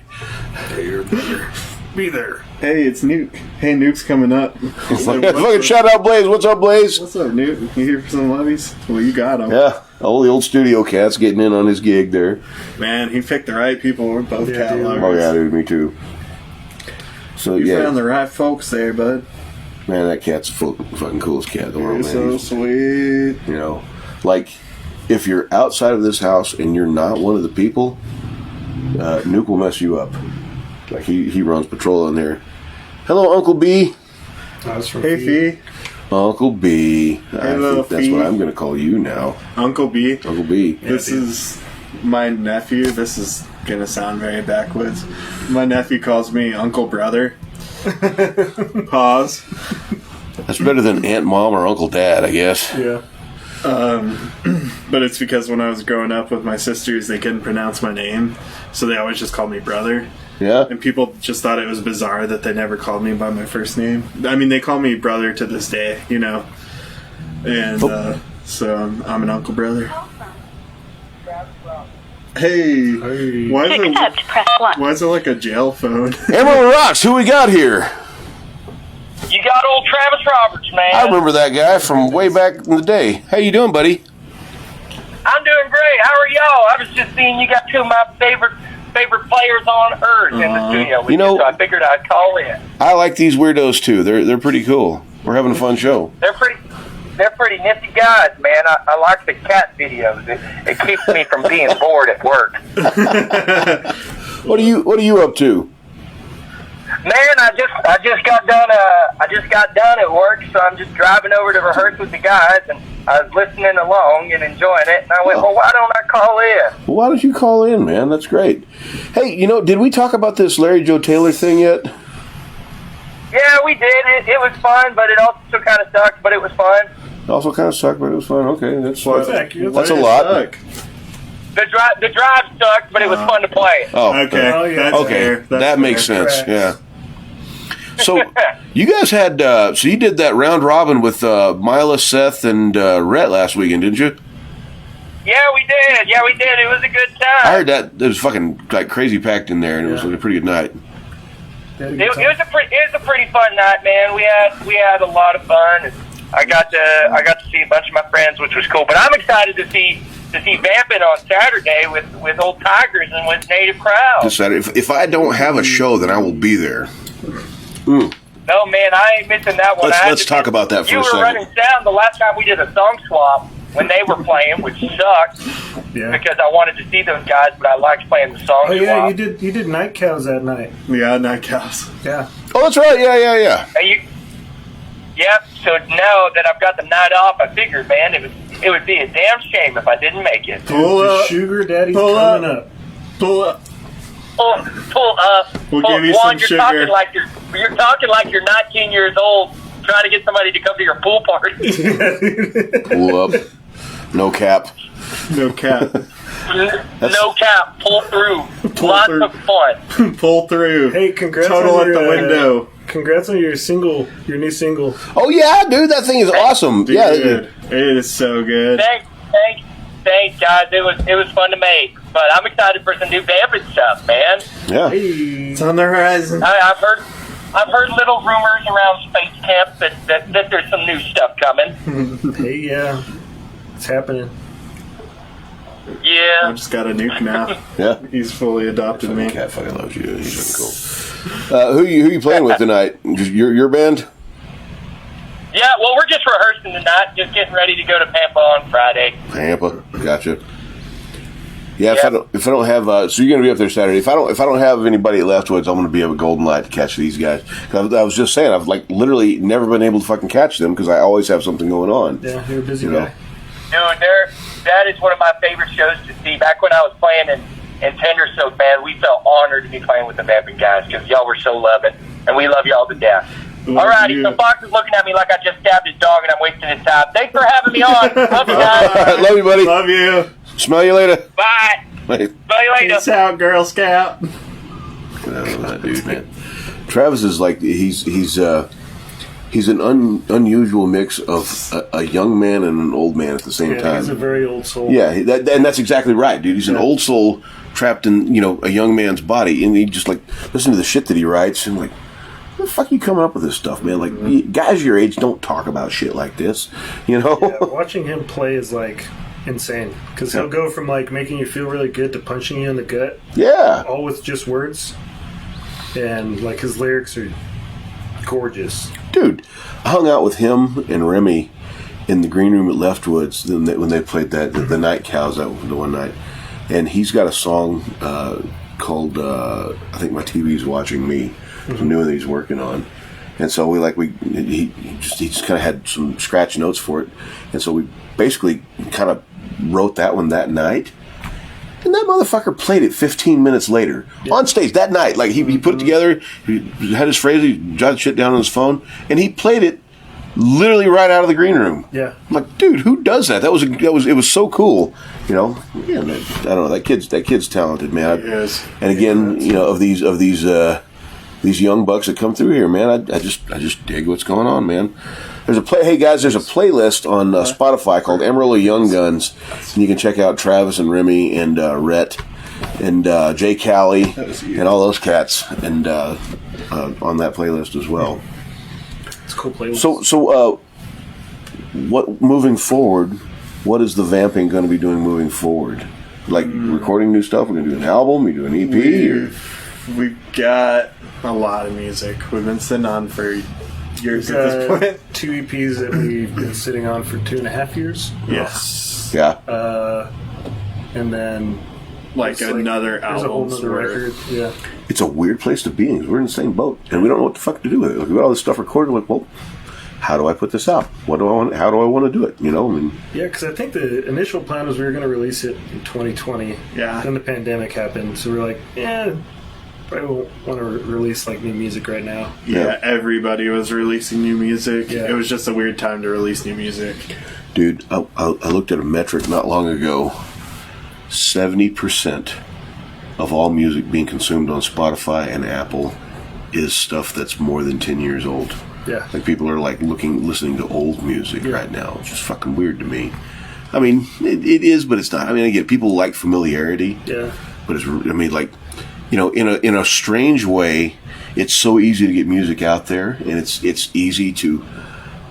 Hey, brother. Be there.
Hey, it's Nuke. Hey, Nuke's coming up.
Fucking shout out Blaze. What's up, Blaze?
What's up, Nuke? You here for some lovies? Well, you got him.
Yeah. All the old studio cats getting in on his gig there.
Man, he picked the right people. We're both cat lovers.
Oh, yeah, dude. Me too. So,
You found the right folks there, bud.
Man, that cat's the fucking coolest cat in the world, man.
You're so sweet.
Like, if you're outside of this house and you're not one of the people, Nuke will mess you up. Like, he runs patrol in there. Hello, Uncle B.
Hey, Fee.
Uncle B.
Hey,
I think that's what I'm going to call you now.
Uncle B.
Uncle B.
This is my nephew. This is going to sound very backwoods. My nephew calls me Uncle Brother. Pause.
That's better than Aunt Mom or Uncle Dad, I guess.
Yeah.
But it's because when I was growing up with my sisters, they couldn't pronounce my name, so they always just called me Brother.
Yeah.
And people just thought it was bizarre that they never called me by my first name. I mean, they call me Brother to this day, And so I'm an Uncle Brother. Hey. Why is,
press 1.
why is it like a jail phone?
AmarilloRocks, who we got here?
You got old Travis Roberts, man.
I remember that guy from way back in the day. How you doing, buddy?
I'm doing great. How are y'all? I was just seeing you got two of my favorite players on earth in the studio with you, so I figured I'd call in.
I like these weirdos too. They're pretty cool. We're having a fun show.
They're pretty nifty guys, man. I like the cat videos. It keeps me from being bored at work.
What are you up to?
Man, I just got done at work, so I'm just driving over to rehearse with the guys, and I was listening along and enjoying it, and I went, well, why don't I call in?
Well, why don't you call in, man? That's great. Hey, did we talk about this Larry Joe Taylor thing yet?
Yeah, we did. It was fun, but it also kind of sucked, but it was fun.
It also kind of sucked, but it was fun. Okay, that's a lot.
Suck?
The drive sucked, but it was fun to play.
Oh,
okay.
Okay, that makes sense.
Correct.
Yeah. So you guys had you did that round robin with Mila, Seth, and Rhett last weekend, didn't you?
Yeah, we did. It was a good time.
I heard that it was fucking like crazy packed in there, and it was like a pretty good night.
It was a pretty fun night, man. We had a lot of fun. And I got to see a bunch of my friends, which was cool. But I'm excited to see Vamping on Saturday with old Tigers and with native crowds.
This Saturday. If I don't have a show, then I will be there. Mm.
No, man, I ain't missing that one.
Let's talk about that for a second.
You were running sound the last time we did a song swap when they were playing, which sucked because I wanted to see those guys, but I liked playing the song swap.
Yeah, you did Night Cows that night.
Yeah, Night Cows.
Yeah.
Oh, that's right. Yeah.
Yep. So now that I've got the night off, I figured, man, it would be a damn shame if I didn't make it.
Pull up.
Sugar Daddy's coming up.
Pull up.
Pull up.
We'll give you
Juan,
some sugar.
You're talking like you're 19 years old, trying to get somebody to come to your pool party.
Pull up. No cap.
No cap.
No cap. Pull through. Lots of fun.
Pull through.
Hey, congrats
Total
on
at the window.
Congrats on your new single.
Oh yeah, dude, that thing is awesome.
Dude,
Yeah,
it is so good.
Thanks, guys. It was fun to make, but I'm excited for some new Vamping stuff, man.
yeah.
Hey.
It's on the horizon.
I've heard little rumors around Space Camp that there's some new stuff coming.
Hey, yeah, it's happening.
Yeah.
I just got a nuke now.
Yeah.
He's fully adopted me.
Cat fucking loves you. He's fucking cool. Who you playing with tonight? Just your band?
Yeah, well, we're just rehearsing tonight, just getting ready to go to Pampa on Friday.
Pampa, gotcha. Yeah, if I don't have, so you're gonna be up there Saturday. If I don't have anybody at Leftwoods, I'm gonna be up at Golden Light to catch these guys. I was just saying, I've like literally never been able to fucking catch them because I always have something going on.
Yeah, you're a busy guy.
Dude, that is one of my favorite shows to see. Back when I was playing in Tendersoak, man, we felt honored to be playing with the Vamping guys because y'all were so loving, and we love y'all to death. Alrighty, so Fox is looking at me like I just stabbed his dog and I'm wasting his time. Thanks for having me on. Love you guys.
Love you, buddy.
Love you.
Smell you later.
Bye.
Bye.
Smell you later.
Peace out, Girl Scout.
That dude, man. Travis is like he's an unusual mix of a young man and an old man at the same time.
He's a very old soul.
Yeah, and that's exactly right, dude. He's an old soul trapped in a young man's body, and he just like listen to the shit that he writes and like. Where the fuck are you coming up with this stuff, man? Like, guys your age don't talk about shit like this,
Yeah, watching him play is, like, insane. Because he'll go from, like, making you feel really good to punching you in the gut.
Yeah.
All with just words. And, like, his lyrics are gorgeous.
Dude, I hung out with him and Remy in the green room at Leftwoods when they played the Night Cows the one night. And he's got a song called, I think My TV's Watching Me. Some new one that he's working on, and so he just kind of had some scratch notes for it, and so we basically kind of wrote that one that night, and that motherfucker played it 15 minutes later on stage that night. Like he put it together, he had his phrase, he jotted shit down on his phone, and he played it literally right out of the green room.
Yeah,
I'm like, dude, who does that? It was so cool, Yeah, man, I don't know, that kid's talented, man.
He is.
And again, of these young bucks that come through here, man, I just dig what's going on, man. Hey guys, there's a playlist on Spotify called Amarillo Young Guns, and you can check out Travis and Remy and Rhett and Jay Callie and all those cats, and on that playlist as well.
It's a cool playlist.
So, what moving forward? What is the Vamping going to be doing moving forward? Like recording new stuff? We're going to do an album? We do an EP?
We've got a lot of music. We've been sitting on for years at this point.
2 EPs that we've been sitting on for 2.5 years.
Yes.
Yeah.
And then
another
there's a whole
album's
other
worth.
record. Yeah.
It's a weird place to be in. We're in the same boat, and we don't know what the fuck to do with it. Like, we got all this stuff recorded. Like, well, how do I put this out? What do I want? How do I want to do it?
Yeah, because I think the initial plan was we were going to release it in 2020.
Yeah.
Then the pandemic happened, so we're like, probably won't want to release new music right now.
Yeah, everybody was releasing new music.
Yeah.
It was just a weird time to release new music.
Dude, I looked at a metric not long ago. 70% of all music being consumed on Spotify and Apple is stuff that's more than 10 years old.
Yeah.
Like, people are listening to old music right now. It's just fucking weird to me. I mean, it is, but it's not. I mean, again, people like familiarity.
Yeah.
But it's, in a strange way, it's so easy to get music out there, and it's easy to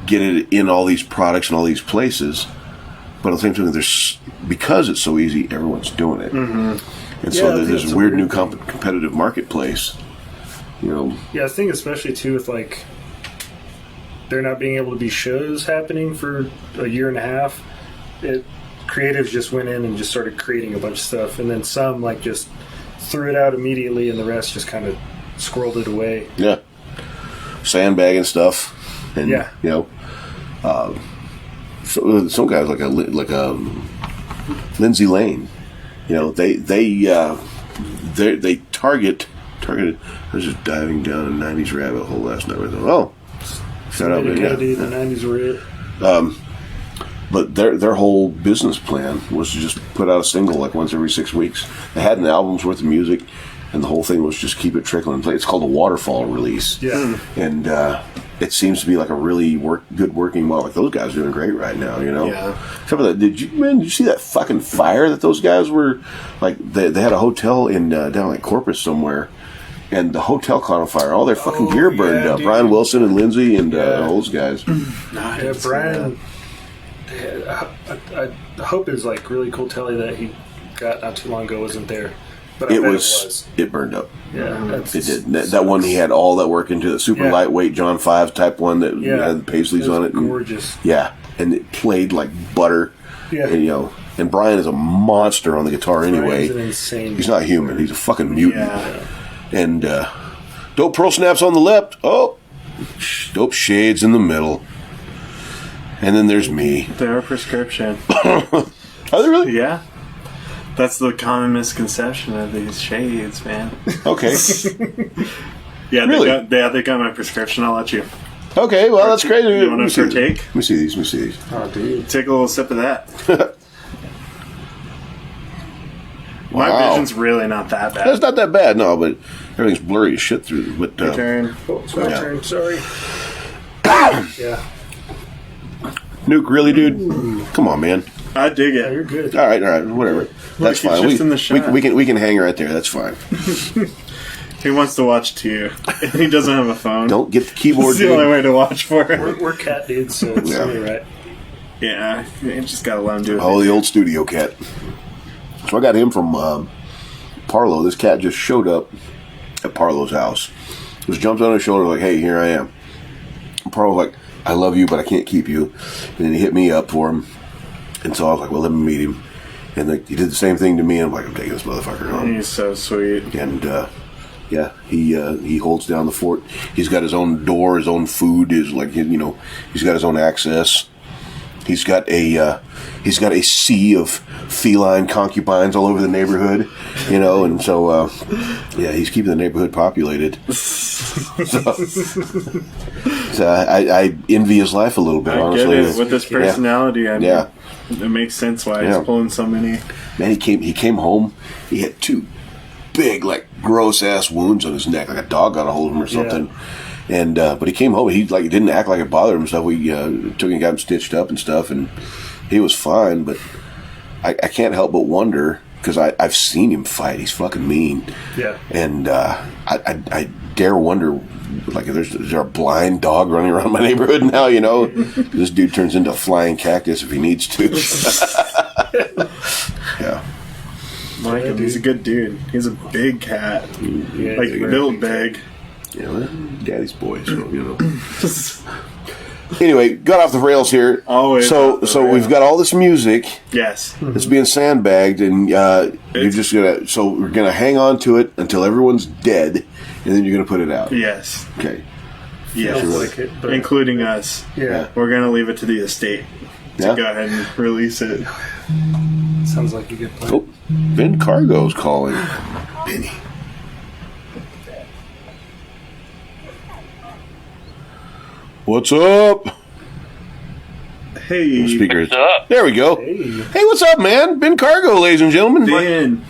get it in all these products and all these places. But at the same time, because it's so easy, everyone's doing it. Mm-hmm. And so there's a weird new competitive marketplace.
Yeah, I think especially too with there not being able to be shows happening for a year and a half. Creatives just went in and just started creating a bunch of stuff, and then some just threw it out immediately, and the rest just kind of squirreled it away.
Yeah, sandbagging stuff, and so some guys like a Lindsay Lane, they targeted. I was just diving down a '90s rabbit hole last night. I thought, shut up,
The '90s were it.
But their whole business plan was to just put out a single once every 6 weeks. They had an album's worth of music, and the whole thing was just keep it trickling. It's called a waterfall release.
Yeah.
And it seems to be like a really good working model. Like, those guys are doing great right now,
Yeah.
Except for that, did you see that fucking fire that those guys were, they had a hotel in down Corpus somewhere, and the hotel caught on fire. All their fucking gear burned up.
Dude.
Brian Wilson and Lindsay and all those guys.
Yeah, Brian. I hope his really cool telly that he got not too long ago wasn't there. But
It burned up.
Yeah,
It did. That one, he had all that work into the super lightweight John 5 type one that had the paisleys on it.
Gorgeous.
And it played like butter.
Yeah.
And Brian is a monster on the guitar anyway.
Brian's an insane.
He's not human. He's a fucking mutant.
Yeah.
And dope pearl snaps on the left. Oh, dope shades in the middle. And then there's me.
They're a prescription.
Are they really?
Yeah. That's the common misconception of these shades, man.
Okay.
Yeah,
Really?
they got my prescription. I'll let you.
Okay, well, that's great.
You want to partake?
Let me see these.
Oh, dude.
Take a little sip of that. My
Wow.
vision's really not that bad.
That's not that bad, no, but everything's blurry as shit through. But
Your turn.
Oh, it's my turn. Sorry. Yeah.
Nuke, really, dude? Come on, man.
I dig
Yeah,
it.
you're good.
All right, whatever. That's
keep
fine.
shifting the shot.
We can hang right there. That's fine.
He wants to watch too. He doesn't have a phone.
Don't get the keyboard.
It's the only way to watch for it.
We're cat dudes, so it's only right.
Yeah, you just gotta let him do it.
Oh, the old studio cat. So I got him from Parlo. This cat just showed up at Parlo's house. Just jumped on his shoulder like, "Hey, here I am." And Parlo was like, "I love you, but I can't keep you." And then he hit me up for him. And so I was like, well, let me meet him. And he did the same thing to me. And I'm like, I'm taking this motherfucker home.
He's so sweet.
And he holds down the fort. He's got his own door, his own food. He's got his own access. He's got a sea of feline concubines all over the neighborhood, and so he's keeping the neighborhood populated. So I envy his life a little bit. Honestly,
get it. With this personality, it makes sense why he's pulling so many.
Man, he came home. He had 2 big, gross ass wounds on his neck, like a dog got a hold of him or something. And but he came home. He didn't act like it bothered him. So we took him and got him stitched up and stuff, and he was fine. But I can't help but wonder, because I've seen him fight. He's fucking mean.
Yeah.
And I dare wonder, like, is there a blind dog running around my neighborhood now? You know, this dude turns into a flying cactus if he needs to. Yeah.
Like him. He's a good dude. He's a big cat.
Yeah,
like built big.
Yeah, well, daddy's boy, so you know. Anyway, got off the rails here.
Always.
So we've got all this music.
Yes.
It's being sandbagged, and you're just gonna. So we're gonna hang on to it until everyone's dead, and then you're gonna put it out.
Yes.
Okay.
Yes.
Like it, but
including us.
Yeah.
We're gonna leave it to the estate to go ahead and release it.
Sounds like a good plan.
Oh, Ben Cargo's calling. Benny. What's up?
Hey.
Speakers.
What's up?
There we go. Hey, what's up, man? Ben Cargo, ladies and gentlemen.
Ben.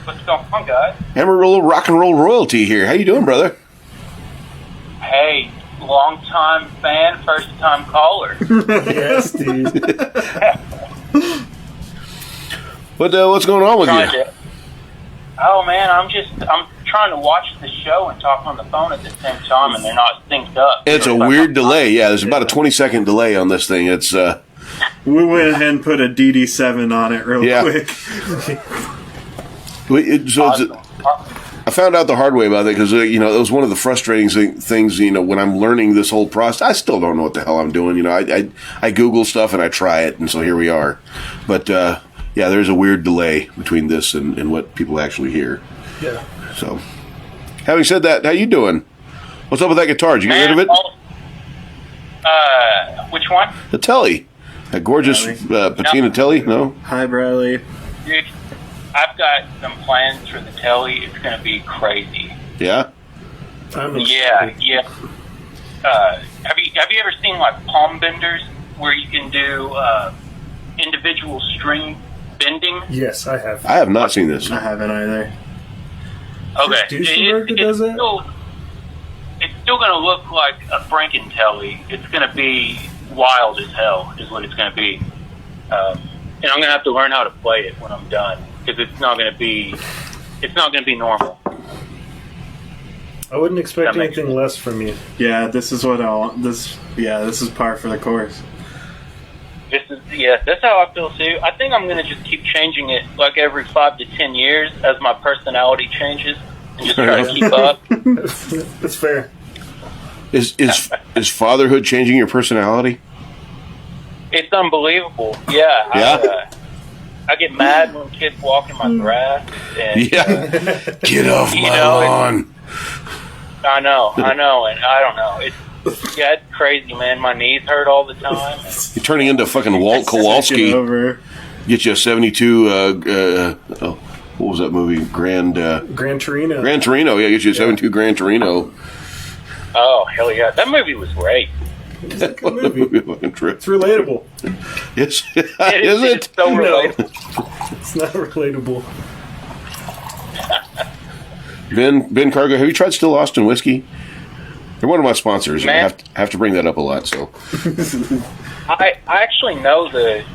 What's going on, guys?
Amarillo rock and roll royalty here. How you doing, brother?
Hey, long-time fan, first-time caller.
Yes, dude.
What's going on with you?
Oh, man, I'm trying to watch the show and talk on the phone at the same time, and they're not synced up.
It's a weird delay. Yeah, there's about a 20-second delay on this thing. It's
We went ahead and put a DD7 on it real quick.
I found out the hard way about it because it was one of the frustrating things. When I'm learning this whole process, I still don't know what the hell I'm doing. I Google stuff and I try it, and so here we are. But yeah, there's a weird delay between this and what people actually hear.
Yeah.
So, having said that, how you doing? What's up with that guitar? Did you get rid of it?
Which one?
The Telly. That gorgeous patina Telly? No?
Hi, Bradley.
Dude, I've got some plans for the Telly. It's going to be crazy.
Yeah?
Yeah. Have you ever seen, like, palm benders where you can do individual string bending?
Yes, I have.
I have not seen this.
I haven't either.
Okay.
Duesenberger does that?
It's still going to look like a Franken-Telly. It's going to be wild as hell, is what it's going to be. And I'm going to have to learn how to play it when I'm done, because it's not going to be normal.
I wouldn't expect anything less from you.
Yeah, this is what I want. This is par for the course.
That's how I feel too. I think I'm gonna just keep changing it like every 5 to 10 years as my personality changes, and just try to keep up.
That's fair.
Is fatherhood changing your personality?
It's unbelievable. Yeah.
Yeah.
I get mad when kids walk in my grass. And,
Get off my lawn.
I know, and I don't know. It's crazy, man. My knees hurt all the time.
You're turning into fucking Walt Kowalski. Get you a 72. What was that movie? Gran
Torino.
Gran Torino. Yeah, get you a 72 Gran Torino.
Oh hell yeah! That movie was great.
It's a good movie.
It's
relatable.
Is it?
It's so relatable.
No, it's not relatable.
Ben Cargo, have you tried Still Austin whiskey? They're one of my sponsors.
Man.
I have to bring that up a lot. So,
I actually know the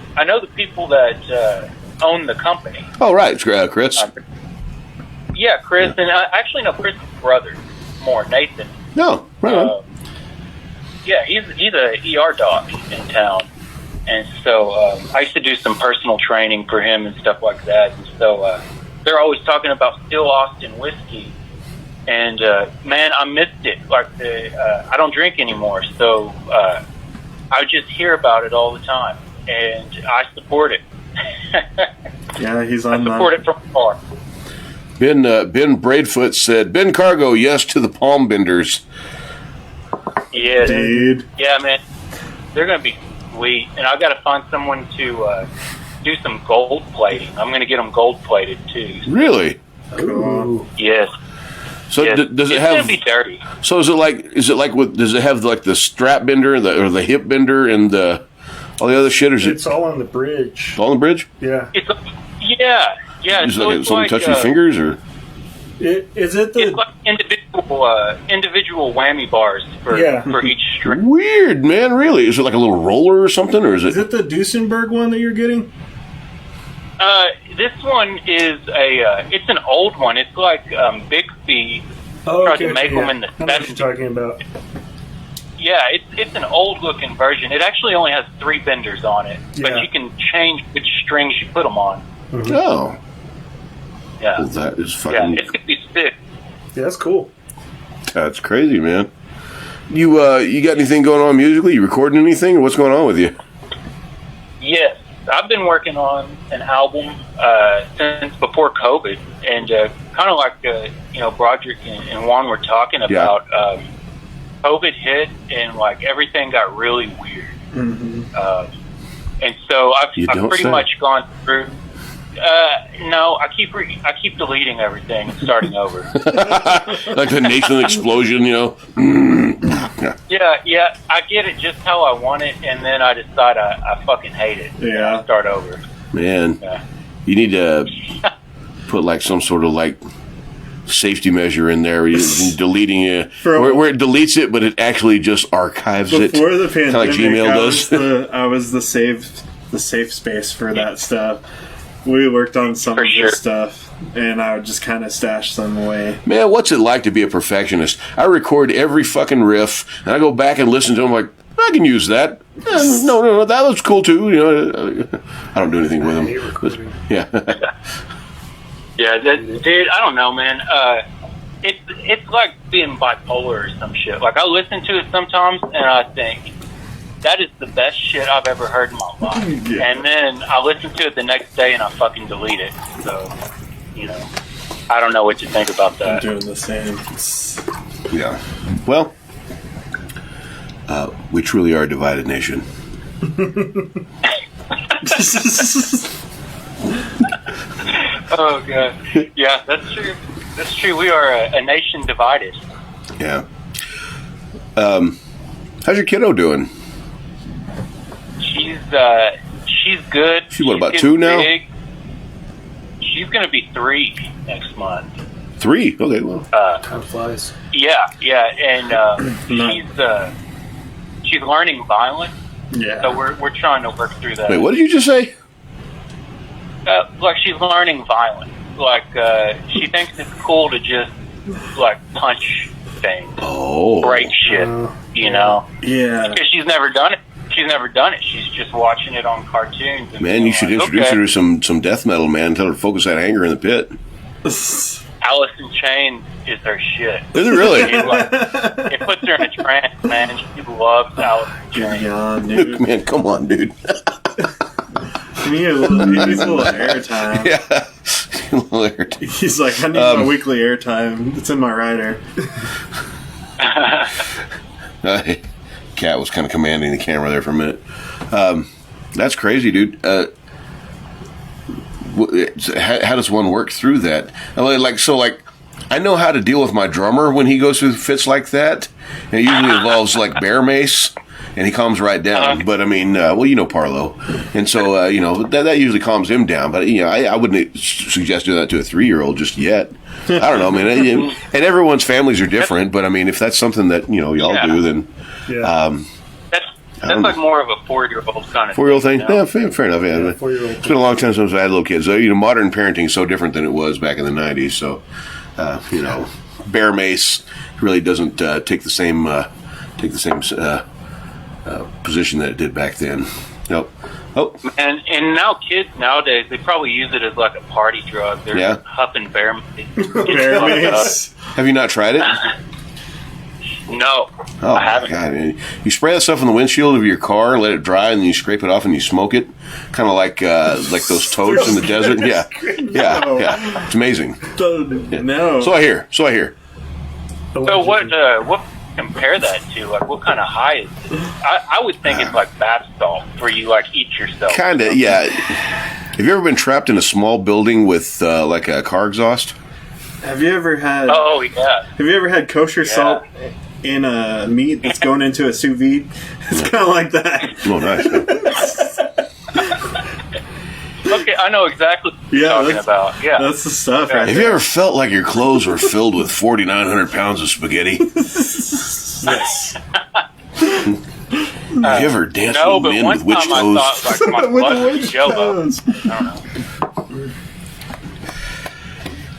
people that own the company.
Oh right, Chris.
Yeah, Chris, and I actually know Chris's brother more, Nathan.
No, right on.
Yeah, he's a ER doc in town, and so I used to do some personal training for him and stuff like that. And so they're always talking about Still Austin whiskey. And, man, I missed it. Like, I don't drink anymore, so I just hear about it all the time. And I support it.
Yeah, he's on
I support it from afar.
Ben Braidfoot said, Ben Cargo, yes to the palm benders.
Yeah,
dude.
Yeah, man. They're going to be sweet. And I've got to find someone to do some gold plating. I'm going to get them gold plated, too.
Really?
Cool.
Yes.
So does it have?
It's gonna be dirty.
So is it like with? Does it have like the strap bender or the hip bender and all the other shit? Or is
it's all on the bridge.
All on the bridge?
Yeah.
Yeah.
Is it like something touch your fingers or?
Is it the?
It's like individual
individual whammy bars for each string.
Weird, man. Really? Is it like a little roller or something, or is it?
Is it the Duesenberg one that you're getting?
This one is it's an old one. It's like Bixby tried to make them in the 70s.
I know what you're talking about.
Yeah, it's an old looking version. It actually only has 3 benders on it, but you can change which strings you put them on.
Mm-hmm. Oh.
Yeah.
Well, that is fucking...
Yeah, it's going to be sick.
Yeah, that's cool.
That's crazy, man. You got anything going on musically? You recording anything, or what's going on with you?
Yes. I've been working on an album since before COVID, and kind of like Broderick and Juan were talking about. COVID hit, and like everything got really weird. Mm-hmm. And so I've pretty much gone through. No, I keep deleting everything and starting over.
Like the nation explosion,
Yeah, I get it just how I want it, and then I decide I fucking hate it. Yeah, and I start over.
Man, you need to put like some sort of like safety measure in there. You're deleting it where it deletes it, but it actually just archives it.
Before the pandemic,
like Gmail does.
I was the safe space for that stuff. We worked on some of this stuff, and I would just kind of stash them away.
Man, what's it like to be a perfectionist? I record every fucking riff, and I go back and listen to them like, I can use that. No, that was cool too. I don't do anything with them. Yeah.
Yeah, dude, I don't know, man. It's like being bipolar or some shit. Like, I listen to it sometimes, and I think, that is the best shit I've ever heard in my life. Yeah. And then I listen to it the next day, and I fucking delete it. So, I don't know what you think about that.
I'm doing the same.
Yeah. Well, we truly are a divided nation.
Oh, God. Yeah, that's true. That's true. We are a nation divided.
Yeah. How's your kiddo doing?
She's good.
She's what, about 2 now?
Big. She's going to be 3 next month.
3? Okay, well.
Time flies.
Yeah, and she's learning violin.
Yeah.
So we're trying to work through that.
Wait, what did you just say?
Like, she's learning violin. Like, she thinks it's cool to just, like, punch things.
Oh.
Break shit,
Yeah.
Because she's never done it. She's just watching it on cartoons. And
man, you should introduce her to some death metal, man. Tell her to focus that anger in the pit.
Alice in Chains is her shit.
Is it really?
It puts her in a trance, man, and she loves Alice in Chains.
Yeah, dude.
Man, come on, dude.
He needs a little airtime.
Yeah. A little airtime.
He's like, I need my weekly airtime. It's in my rider.
Cat was kind of commanding the camera there for a minute. That's crazy, dude. How does one work through that? I know how to deal with my drummer when he goes through fits like that. And it usually involves like bear mace, and he calms right down. But I mean, Parlo, and so that usually calms him down. But I wouldn't suggest doing that to a 3-year-old just yet. I don't know, man. And everyone's families are different. But I mean, if that's something that y'all do, then
that's like more of a 4-year-old kind of
4-year-old thing. Yeah, fair enough. Yeah,
4-year-old.
It's been a long time since I had little kids. Modern parenting is so different than it was back in the 90s. So, bear mace really doesn't take the same position that it did back then. Nope. Oh.
And now kids nowadays, they probably use it as like a party drug. They're huffing bear mace.
Have you not tried it?
No,
oh,
I haven't.
God, man. You spray that stuff on the windshield of your car, let it dry, and then you scrape it off and you smoke it. Kind of like those toads in the desert. Yeah. It's amazing.
No.
So I hear.
So what compare that to? Like, what kind of high is it? I would think it's like bath salt, where you like eat yourself.
Kind of, yeah. Have you ever been trapped in a small building with like a car exhaust?
Have you ever had?
Oh yeah.
Have you ever had kosher salt in a meat that's going into a sous vide? It's kind of like that.
Oh, nice.
Okay, I know exactly what you're talking about. Yeah,
that's the stuff.
Have you ever felt like your clothes were filled with 4,900 pounds of spaghetti?
Yes.
Have you ever danced with men with witch toes?
I thought like my butt was Jell-O. I don't know.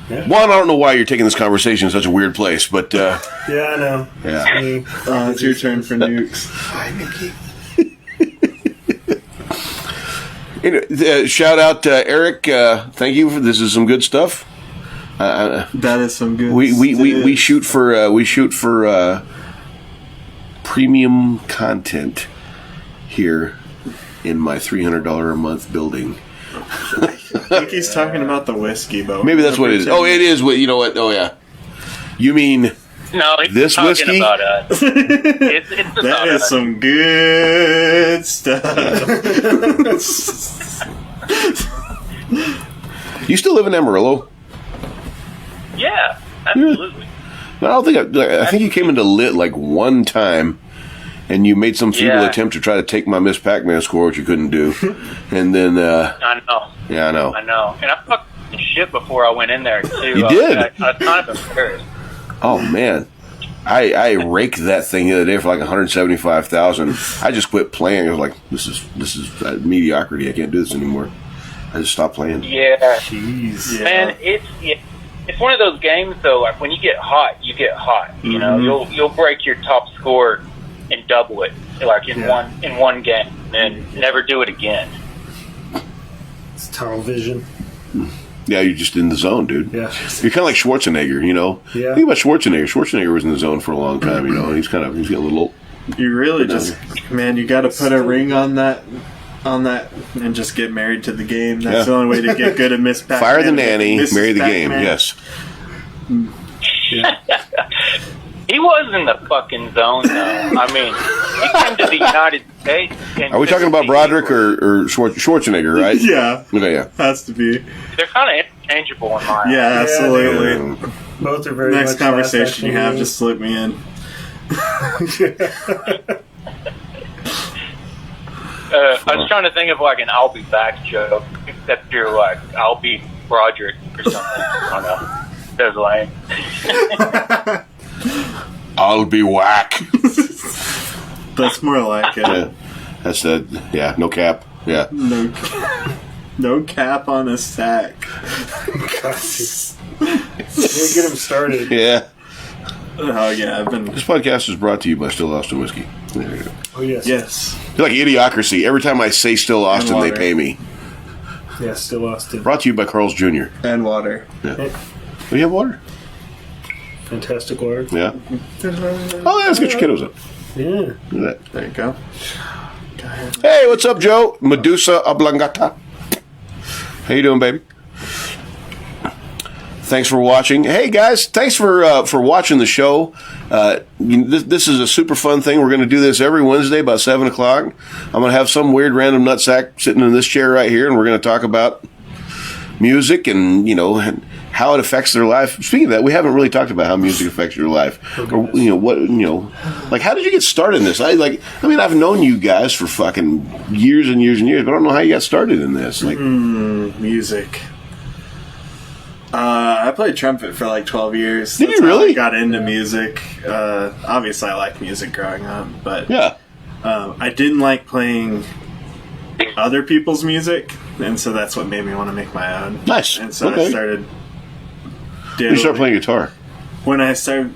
Yeah. Juan, I don't know why you're taking this conversation in such a weird place, but
yeah, I know.
Yeah,
it's your turn for nukes.
Hi, Mickey. Shout out Eric. Thank you for this. Is some good stuff.
That is some good.
We shoot for premium content here in my $300 a month building.
I think he's talking about the whiskey, but
maybe that's what it is. Oh, it is. You know what? Oh, yeah. You mean this whiskey?
About us. It's
that is us. Some good stuff.
You still live in Amarillo?
Yeah, absolutely.
I don't think I think you came into Lit like one time. And you made some feeble attempt to try to take my Miss Pac-Man score, which you couldn't do. And then...
I know.
Yeah, I know.
And I fucked shit before I went in there, too.
You did?
I was kind of embarrassed.
Oh, man. I raked that thing the other day for like $175,000. I just quit playing. I was like, this is mediocrity. I can't do this anymore. I just stopped playing.
Yeah.
Jeez.
Yeah. Man, it's one of those games, though, like when you get hot, you get hot. Mm-hmm. You know, you'll break your top score and double it, like in one game, and never do it again.
It's tunnel vision.
Yeah, you're just in the zone, dude.
Yeah,
you're kind of like Schwarzenegger, you know.
Yeah.
Think about Schwarzenegger. Schwarzenegger was in the zone for a long time, you know. And he's getting a little old.
You really you got to put a ring on that, and just get married to the game. That's the only way to get good at Miss Pac-Man.
Fire the nanny, marry the game. Yes.
Yeah.
He was in the fucking zone, though. I mean, he came to the United States.
Are we talking about Broderick or Schwarzenegger, right?
Yeah.
Okay, yeah.
Has to be.
They're kind of interchangeable in my eyes.
Yeah, absolutely.
Yeah. Both are very
Next
much
conversation you have, just slip me in.
I was trying to think of like an I'll be back joke, except you're like, I'll be Broderick or something. I don't know. That's lame.
I'll be whack.
That's more like it.
Yeah. That's no cap. Yeah.
No cap on a sack.
Get him started.
Yeah.
Oh, yeah.
This podcast is brought to you by Still Austin Whiskey. There you go.
Oh, yes.
Yes.
You're like Idiocracy. Every time I say Still Austin, they pay me.
Yeah, Still Austin.
Brought to you by Carl's Jr.
And water.
Yeah. Do you have water?
Fantastic water.
Yeah. Oh, let's get your kiddos up.
Yeah.
Look at that.
There you go.
Hey, what's up, Joe? Medusa Oblongata. How you doing, baby? Thanks for watching. Hey, guys, thanks for watching the show. This is a super fun thing. We're going to do this every Wednesday about 7 o'clock. I'm going to have some weird random nutsack sitting in this chair right here, and we're going to talk about music and, how it affects their life. Speaking of that, we haven't really talked about how music affects your life. Or, like, how did you get started in this? I've known you guys for fucking years and years and years, but I don't know how you got started in this. Like,
music. I played trumpet for like 12 years.
Did you really?
I got into music. Obviously, I liked music growing up, but I didn't like playing other people's music, and so that's what made me want to make my own.
Nice.
And so I started.
You started playing guitar?
When I started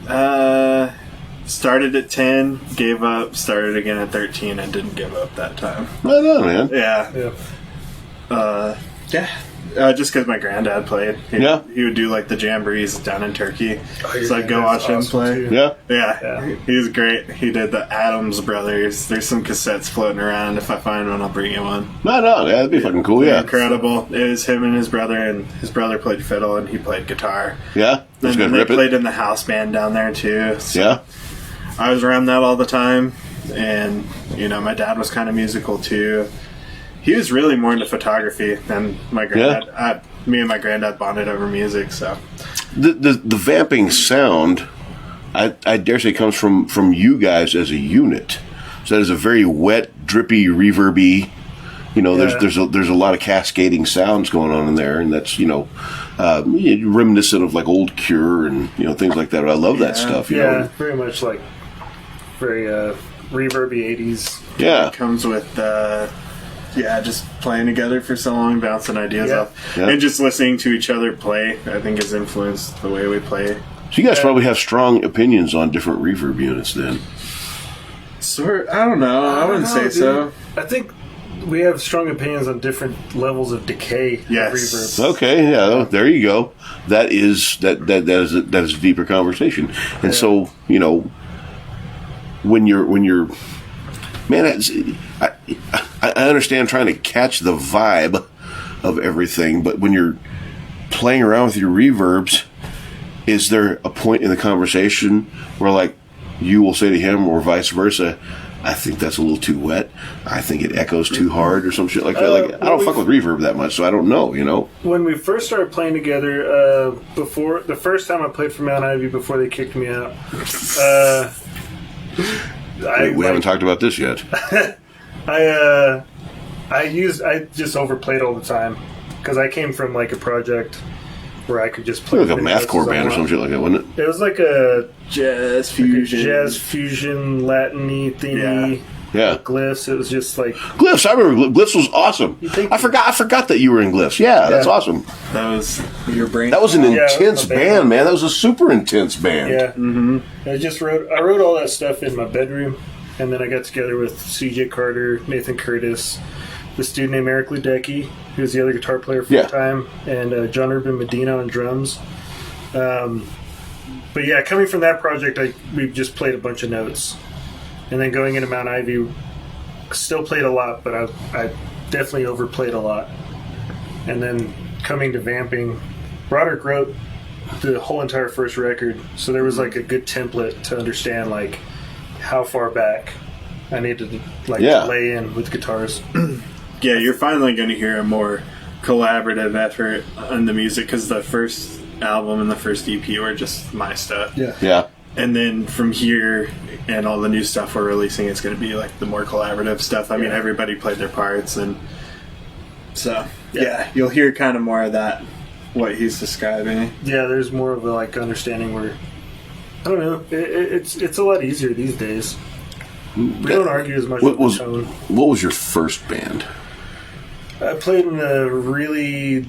at 10, gave up, started again at 13, and didn't give up that time.
Right on, man.
Yeah. Just because my granddad played. He would do like the jamborees down in Turkey. So I'd go watch him play. Yeah. He was great. He did the Adams Brothers. There's some cassettes floating around. If I find one, I'll bring you one.
No, that'd be fucking cool,
Incredible. It was him and his his brother played fiddle and he played guitar.
Yeah?
And then they played in the house band down there too. So I was around that all the time. And, my dad was kind of musical too. He was really more into photography than my granddad. Me and my granddad bonded over music. So
the vamping sound, I dare say, comes from you guys as a unit. So that is a very wet, drippy, reverby, there's a lot of cascading sounds going on in there, and that's reminiscent of like old Cure and things like that. But I love that stuff.
Very much like very reverby 80s.
Yeah,
it comes with just playing together for so long, bouncing ideas off, and just listening to each other play. I think has influenced the way we play.
So you guys probably have strong opinions on different reverb units, then.
I don't know. I wouldn't say so.
I think we have strong opinions on different levels of decay of reverb.
Okay, yeah, there you go. That is a deeper conversation. And so, when you're man, I understand trying to catch the vibe of everything, but when you're playing around with your reverbs, is there a point in the conversation where like you will say to him or vice versa, I think that's a little too wet, I think it echoes too hard or some shit like that? Like, I don't fuck with reverb that much, so I don't know, When we first started playing together, before the first time I played for Mount Ivy before they kicked me out, we haven't talked about this yet.
I just overplayed all the time because I came from like a project where I could just play
like a mathcore band or some shit like that, wasn't it?
It was like a
jazz fusion,
Latin-y, themey.
Yeah.
Glyphs. It was just like
Glyphs. I remember Glyphs was awesome. I forgot that you were in Glyphs. Yeah, that's awesome.
That was your brain.
That was an intense band, man. That was a super intense band.
Yeah. Mm-hmm. I wrote all that stuff in my bedroom, and then I got together with C.J. Carter, Nathan Curtis, this dude named Eric Ludecky, who was the other guitar player for the time, and John Urban Medina on drums. But yeah, coming from that project, we just played a bunch of notes. And then going into Mount Ivy, still played a lot, but I definitely overplayed a lot. And then coming to Vamping, Broderick wrote the whole entire first record, so there was like a good template to understand like how far back I needed to lay in with guitars.
Yeah, you're finally going to hear a more collaborative effort on the music because the first album and the first EP were just my stuff.
Yeah.
And then from here and all the new stuff we're releasing, it's going to be like the more collaborative stuff. I mean, everybody played their parts, and so you'll hear kind of more of that, what he's describing.
Yeah, there's more of a like understanding where I don't know. It's a lot easier these days. We don't argue as much with the tone.
What was your first band?
I played in a really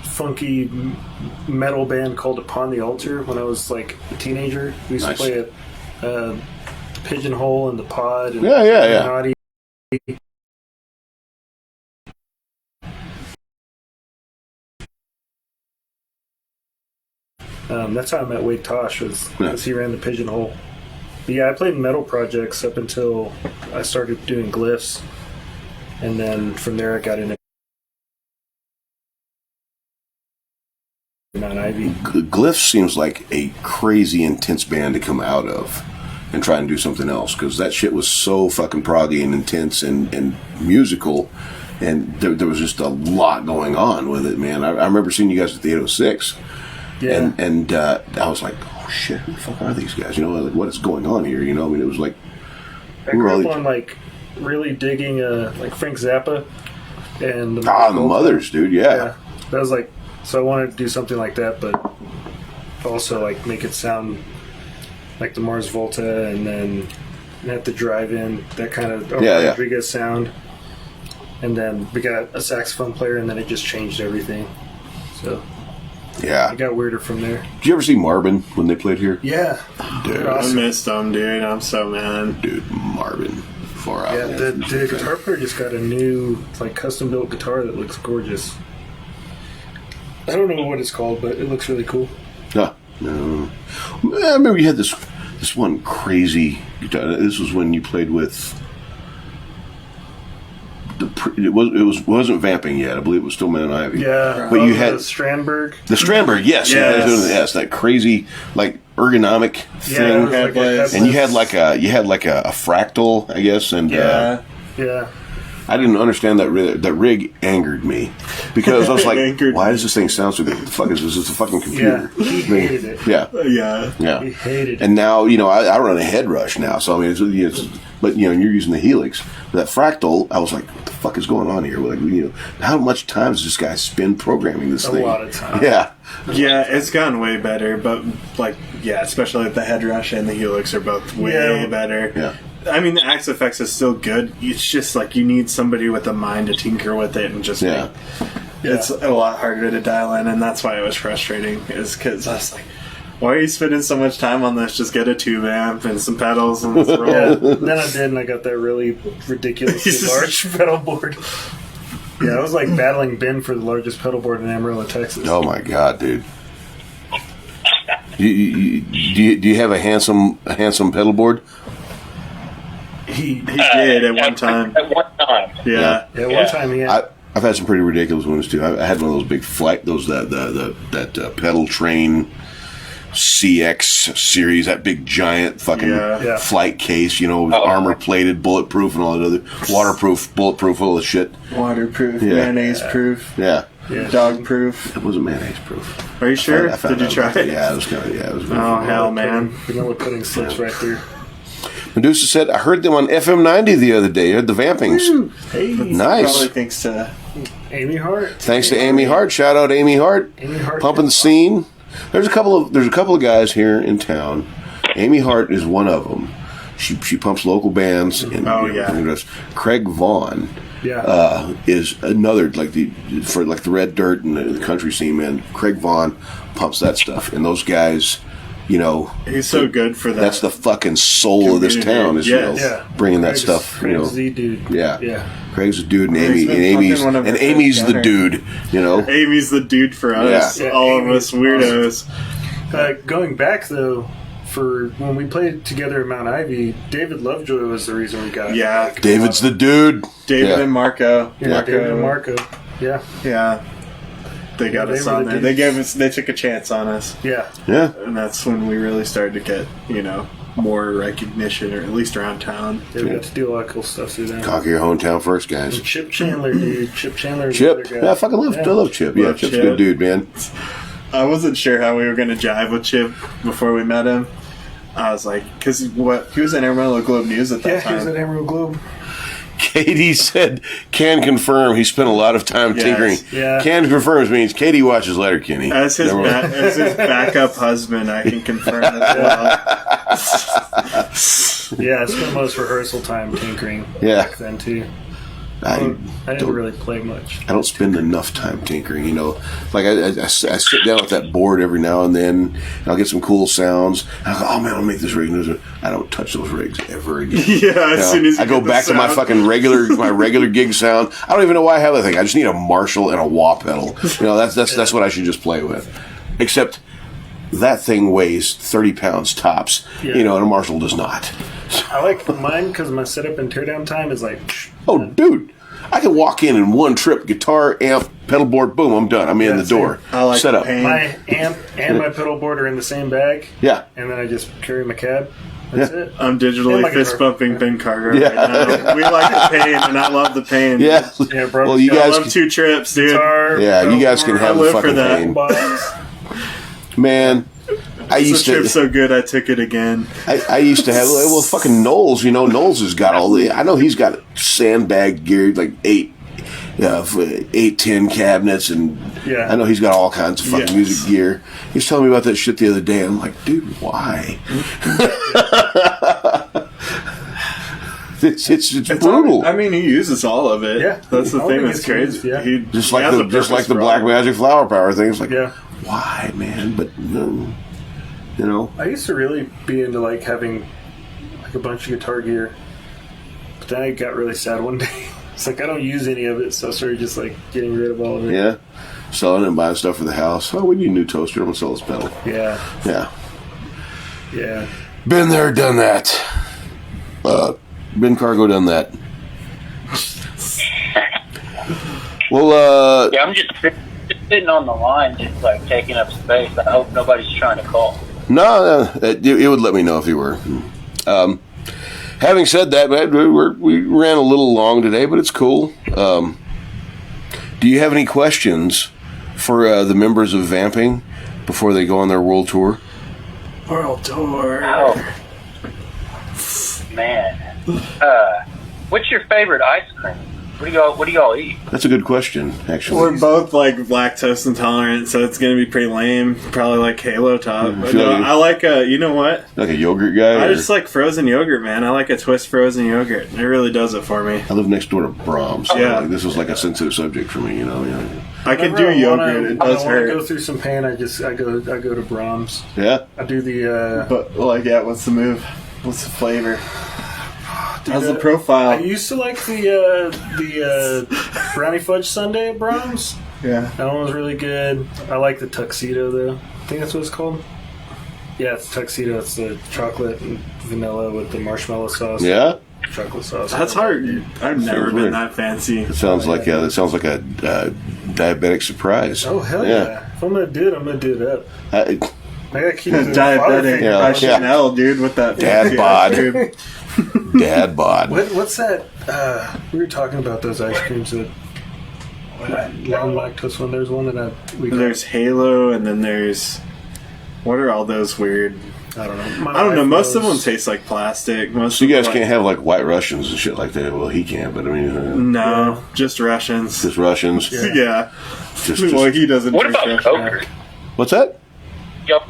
funky metal band called Upon the Altar when I was like a teenager. We used to play at Pigeonhole and the Pod. And Naughty. That's how I met Wade Tosh, was he ran the Pigeonhole. But yeah, I played metal projects up until I started doing Glyphs, and then from there I got into Mount Ivy.
Glyphs seems like a crazy intense band to come out of and try and do something else, because that shit was so fucking proggy and intense and musical, and there was just a lot going on with it, man. I remember seeing you guys at the 806. Yeah. And I was like, oh shit, who the fuck are these guys? Like, what is going on here? I mean, it was like
I grew up on like really digging like Frank Zappa and the
Mothers, dude. Yeah,
that was like, so I wanted to do something like that, but also like make it sound like the Mars Volta, and then at the drive-in, that kind of Rodriguez sound. And then we got a saxophone player, and then it just changed everything. So.
Yeah.
It got weirder from there.
Did you ever see Marvin when they played here?
Yeah.
Dude, awesome. I missed them, dude. I'm so mad.
Dude, Marvin. Far out.
Yeah, the guitar player just got a new, like, custom-built guitar that looks gorgeous. I don't know what it's called, but it looks really cool.
No. I remember you had this one crazy guitar. This was when you played with... It wasn't Vamping yet. I believe it was still Mount Ivy.
Yeah,
but you had
the Strandberg.
The Strandberg, yes. Yes, that crazy like ergonomic thing.
Like
and you had like a fractal, I guess, and
yeah.
I didn't understand that rig angered me because I was like, why does this thing sound so good? What the fuck is this? It's a fucking computer.
Yeah, he hated it.
Yeah.
He hated it.
And now, I run a head rush now. So, I mean, but, you're using the Helix. That Fractal, I was like, what the fuck is going on here? Like, how much time does this guy spend programming this thing?
A lot of time.
Yeah.
Yeah, it's gotten way better, but, especially the head rush and the Helix are both way better.
Yeah.
I mean, the XFX is still good. It's just you need somebody with a mind to tinker with it and just it's a lot harder to dial in, and that's why it was frustrating. Is because I was like, why are you spending so much time on this? Just get a tube amp and some pedals and let's roll.
Yeah. Then I did, and I got that really ridiculously large pedal board. Yeah, I was like battling Ben for the largest pedal board in Amarillo, Texas.
Oh my god, dude! Do you have a handsome pedal board?
He did at one time.
At one time.
Yeah.
One time he had.
I've had some pretty ridiculous ones too. I had one of those big that pedal train CX series, that big giant fucking flight case, armor plated, bulletproof, and all that other waterproof, bulletproof, all the shit.
Waterproof, mayonnaise proof, dog proof.
It wasn't mayonnaise proof.
Are you sure?
Did
you try it?
Yeah, it was kind of. Yeah, it was.
Oh hell, man!
Vanilla pudding slips right through.
Medusa said, I heard them on FM 90 the other day. I heard the Vampings.
Hey,
nice.
Probably thanks to
Amy Hart.
Thanks to Amy Hart. Shout out Amy Hart. Pumping the scene. There's a couple of guys here in town. Amy Hart is one of them. She pumps local bands. And, Craig Vaughn is another for the Red Dirt and the country scene, man. Craig Vaughn pumps that stuff, and those guys.
He's so good for that.
That's the fucking soul of this town. Is bringing that stuff.
Craig's the dude.
Yeah. Craig's the dude, and Amy's the dude.
Amy's the dude for us. Yeah. All of us weirdos.
Going back though, for when we played together at Mount Ivy, David Lovejoy was the reason we got.
Yeah,
David's the dude.
David and Marco.
Yeah, David and Marco. Yeah.
Yeah. They got us on there. They took a chance on us.
Yeah.
Yeah.
And that's when we really started to get, more recognition, or at least around town.
Yeah, we got to do a lot of cool stuff through that.
Conquer your hometown first, guys.
And Chip Chandler, dude. Chip Chandler.
Chip. Yeah, I fucking love Chip. Yeah, Chip's a good dude, man.
I wasn't sure how we were going to jive with Chip before we met him. I was like, because he was at Amarillo Globe News at that time.
Yeah, he was at Amarillo Globe.
Katie said, can confirm he spent a lot of time tinkering.
Yeah.
Can confirms means Katie watches Letterkenny.
As his backup husband, I can confirm as well.
Yeah, I spent most rehearsal time tinkering back then, too. I didn't really play much.
I don't spend enough time tinkering, I sit down with that board every now and then, and I'll get some cool sounds. And I go, oh man, I'll make this rig. I don't touch those rigs ever again.
Yeah, as soon as
I go back to my fucking regular gig sound. I don't even know why I have that thing. I just need a Marshall and a wah pedal. That's what I should just play with. Except that thing weighs 30 pounds tops, and a Marshall does not.
I like mine because my setup and teardown time is like...
Oh, dude. I can walk in one trip, guitar, amp, pedal board, boom, I'm done. I'm in the door.
I like
set up.
My amp and my pedal board are in the same bag.
Yeah.
And then I just carry my cab. That's it.
I'm digitally fist bumping Ben Carter right now. We like the pain, and I love the pain.
Yeah.
Bro.
Well, you guys
I love 2 trips, dude.
Guitar,
you guys can have the fucking pain. Man. I used to.
Trip's so good, I took it again.
I used to have fucking Knowles. Knowles has got all the. I know he's got sandbag geared like 810 cabinets, and I know he's got all kinds of fucking music gear. He was telling me about that shit the other day. I'm like, dude, why? It's brutal.
I mean, he uses all of it.
Yeah,
that's the thing that's crazy.
Just like the Black Magic Flower Power thing. It's like,
yeah.
Why, man? But
I used to really be into having a bunch of guitar gear, but then I got really sad one day. It's I don't use any of it, so I started just getting rid of all of it.
Yeah, selling and buying stuff for the house. Oh, we need a new toaster. I'm gonna sell this pedal.
Yeah.
Been there, done that. Ben Cargo done that. Well,
I'm just sitting on the line, just taking up space. I hope nobody's trying to call.
No, it would let me know if you were. Having said that, we ran a little long today, but it's cool. Do you have any questions for the members of Vamping before they go on their world tour?
World tour.
Oh, man. What's your favorite ice cream? What do y'all eat?
That's a good question, actually.
We're both like lactose intolerant, so it's gonna be pretty lame. Probably like Halo Top. But no, I like you know what?
Like a yogurt guy?
I just like frozen yogurt, man. I like a twist frozen yogurt. It really does it for me.
I live next door to Brahms. So
Yeah.
like, this is like a sensitive subject for me, you know.
I can do yogurt. It does
I
hurt.
go through some pain. I go to Brahms.
Yeah?
I do the.
But like, yeah. What's the move? What's the flavor? How's the
I
profile?
used to like the brownie fudge sundae at Brahms.
Yeah.
That one was really good. I like the tuxedo though. I think that's what it's called. Yeah, it's tuxedo. It's the chocolate and vanilla with the marshmallow sauce.
Yeah?
Chocolate sauce.
That's hard. I've never been
weird.
that fancy.
It sounds like a diabetic surprise.
Oh hell yeah! If I'm gonna do it, I'm gonna do it up. I gotta keep it
Diabetic.
Yeah.
I should know, dude, with that
Dad
fancy
bod.
ice cream.
Dad bod.
What's that? We were talking about those ice creams that long lactose one. There's one that
There's Halo, and then there's what are all those weird?
I don't know.
I don't know. Most of them taste like plastic. Most
So you
of
guys
them,
can't have like White Russians and shit like that. Well, he can't, but I mean,
No, just Russians.
just Russians.
Yeah.
Just-
Well, he doesn't.
What
drink
about
Russian.
Gogurt?
What's that?
Y'all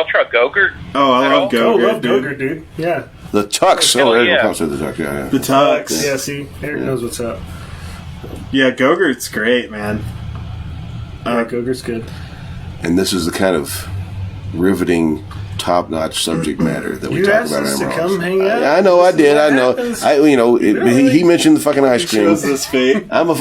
try Gogurt?
Oh, I love
Oh,
Go-Gurt,
love
dude.
Go-Gurt, dude. Yeah.
The Tux.
Hell
Oh, Eric
yeah.
comes to the Tux. Yeah,
The Tux.
Yeah, see? Eric knows what's up.
Yeah, Go-Gurt's great, man.
Go-Gurt's good.
And this is the kind of riveting, top-notch subject matter that we
You
talk
asked
about.
us
in
to
Amarillo.
come hang out.
I know, I
This is
did.
what
I know.
happens.
He mentioned the fucking ice cream.
Shows this fate.
I'm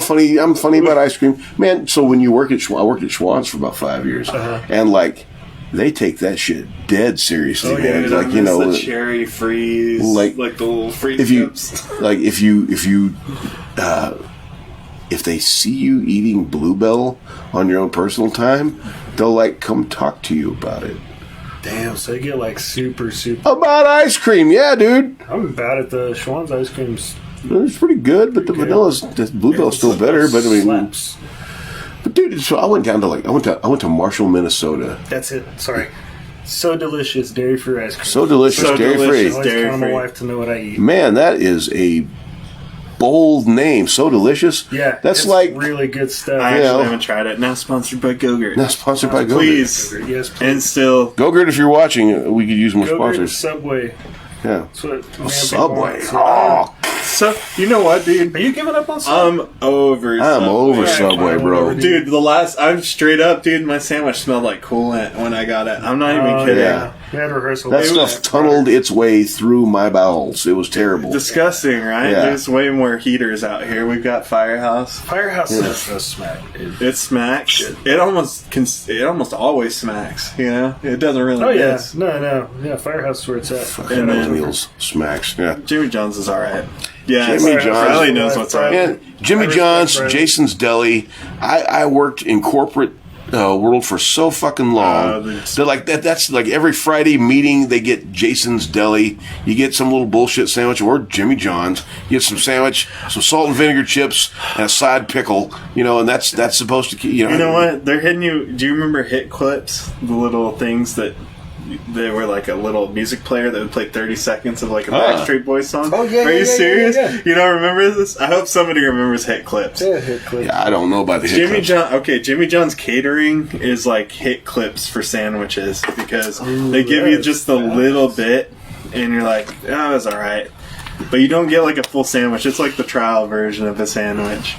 funny about ice cream, man. So when you work at I worked at Schwann's for about 5 years, and like they take that shit dead seriously, man.
Dude,
Like, you know,
the cherry freeze,
like
the little freeze
if you
chips.
like if they see you eating Bluebell on your own personal time, they'll like come talk to you about it.
Damn, so they get like super.
About ice cream, yeah, dude.
I'm bad at the Schwann's ice creams.
It's pretty good, but the Bluebell's still better. But I mean,
Slaps.
but dude, so I went to Marshall, Minnesota.
That's it. Sorry. So delicious, dairy-free ice cream.
So delicious,
So
dairy
delicious.
I always
dairy-free.
tell my wife to know what I eat.
free. Man, that is a bold name. So delicious.
Yeah,
that's
it's
like
really good stuff.
I
Yeah.
actually haven't tried it. Now sponsored by Go-Gurt.
not sponsored by Go-Gurt.
Please.
Yes, please.
And still,
Go-Gurt, if you're watching, we could use more
Go-Gurt,
sponsors.
Subway.
Yeah.
That's what Vamping
Subway.
wants.
Oh,
so you know what, dude?
Are you giving up on Subway?
I'm over.
I'm over
Subway.
Subway, bro.
Dude, I'm straight up, dude. My sandwich smelled like coolant when I got it. I'm not even
Oh,
kidding.
yeah.
We had rehearsal.
That
It
stuff
was-
tunneled its way through my bowels. It was terrible.
Disgusting, right?
Yeah.
There's way more heaters out here. We've got Firehouse.
Firehouse is so smack, dude.
It smacks. It almost always smacks. You know, it doesn't really.
Oh, yeah.
miss.
No. Yeah, Firehouse is where it's at.
Fucking
And then-
meals smacks. Yeah.
Jimmy John's is all right. Yeah,
Jimmy
Firehouse
John's-
really knows what's up.
And Jimmy
I respect
John's,
Brad.
Jason's Deli. I worked in corporate world for so fucking long. They're like that's like every Friday meeting they get Jason's Deli. You get some little bullshit sandwich or Jimmy John's. You get some sandwich, some salt and vinegar chips, and a side pickle. You know, and that's supposed to
You know what? They're hitting you. Do you remember hit clips? The little things that they were like a little music player that would play 30 seconds of like a Backstreet Boys song.
Oh, yeah,
Are
yeah,
you
yeah,
serious?
yeah, yeah.
You don't remember this? I hope somebody remembers hit clips.
Yeah, hit clip.
Yeah, I don't know about the hit
Jimmy
clips.
John. Okay, Jimmy John's catering is like hit clips for sandwiches because they give you
that's
just a little bit, and you're like, oh, it's all right, but you don't get like a full sandwich. It's like the trial version of a sandwich.